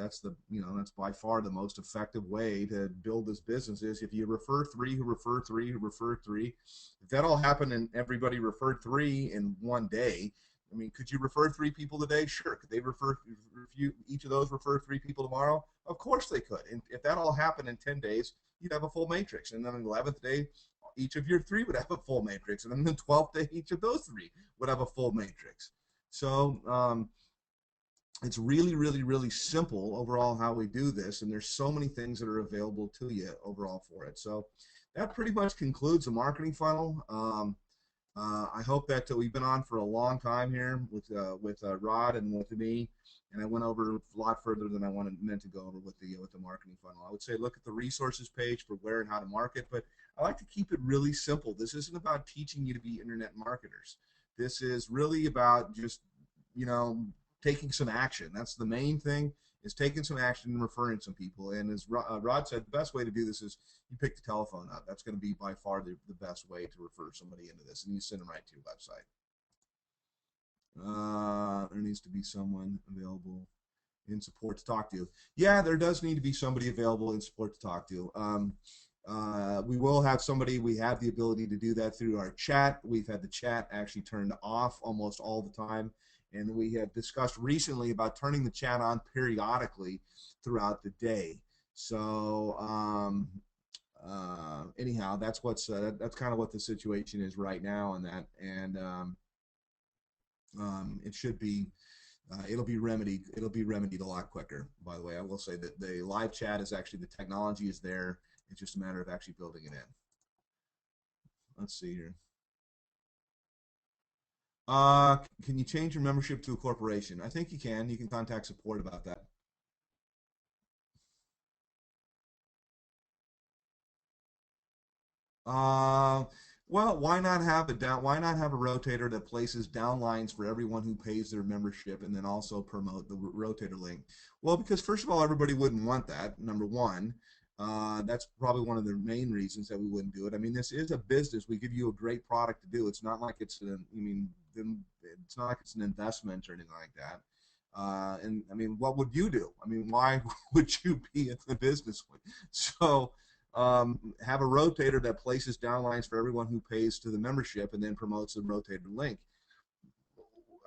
by far the most effective way to build this business is if you refer three who refer three who refer three. If that all happened and everybody referred three in one day, I mean, could you refer three people today? Sure. Could they refer, if you, each of those refer three people tomorrow? Of course they could. And if that all happened in 10 days, you'd have a full matrix. And then on the 11th day, each of your three would have a full matrix. And then the 12th day, each of those three would have a full matrix. So, it's really, really, really simple overall how we do this, and there's so many things that are available to you overall for it. So that pretty much concludes the marketing funnel. I hope that we've been on for a long time here with Rod and with me, and I went over a lot further than I meant to go over with the marketing funnel. I would say look at the resources page for where and how to market, but I like to keep it really simple. This isn't about teaching you to be internet marketers. This is really about just taking some action. That's the main thing, is taking some action and referring some people. And as Rod said, the best way to do this is you pick the telephone up. That's going to be by far the best way to refer somebody into this, and you send them right to your website. There needs to be someone available in support to talk to. Yeah, there does need to be somebody available in support to talk to. We will have somebody. We have the ability to do that through our chat. We've had the chat actually turned off almost all the time. And we have discussed recently about turning the chat on periodically throughout the day. So anyhow, that's kind of what the situation is right now on that, and it should be it'll be remedied a lot quicker. By the way, I will say that the live chat is actually, the technology is there. It's just a matter of actually building it in. Let's see here. Can you change your membership to a corporation? I think you can. You can contact support about that. Well, why not have why not have a rotator that places downlines for everyone who pays their membership, and then also promote the rotator link? Well, because first of all, everybody wouldn't want that. Number one, that's probably one of the main reasons that we wouldn't do it. I mean, this is a business. We give you a great product to do. It's not like it's it's not like it's an investment or anything like that. And I mean, what would you do? I mean, why would you be in the business? So have a rotator that places downlines for everyone who pays to the membership and then promotes the rotator link.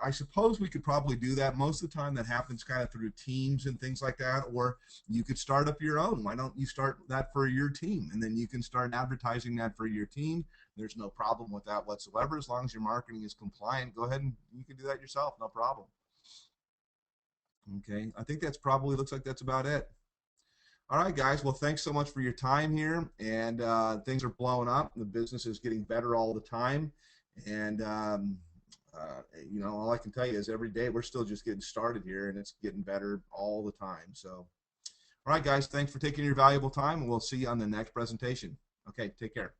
I suppose we could probably do that. Most of the time that happens kind of through teams and things like that, or you could start up your own. Why don't you start that for your team, and then you can start advertising that for your team. There's no problem with that whatsoever. As long as your marketing is compliant, go ahead and you can do that yourself, no problem. Okay, I think that's probably, looks like that's about it. All right, guys. Well, thanks so much for your time here. And things are blowing up. The business is getting better all the time. And, all I can tell you is every day we're still just getting started here, and it's getting better all the time. So, all right, guys. Thanks for taking your valuable time, and we'll see you on the next presentation. Okay, take care.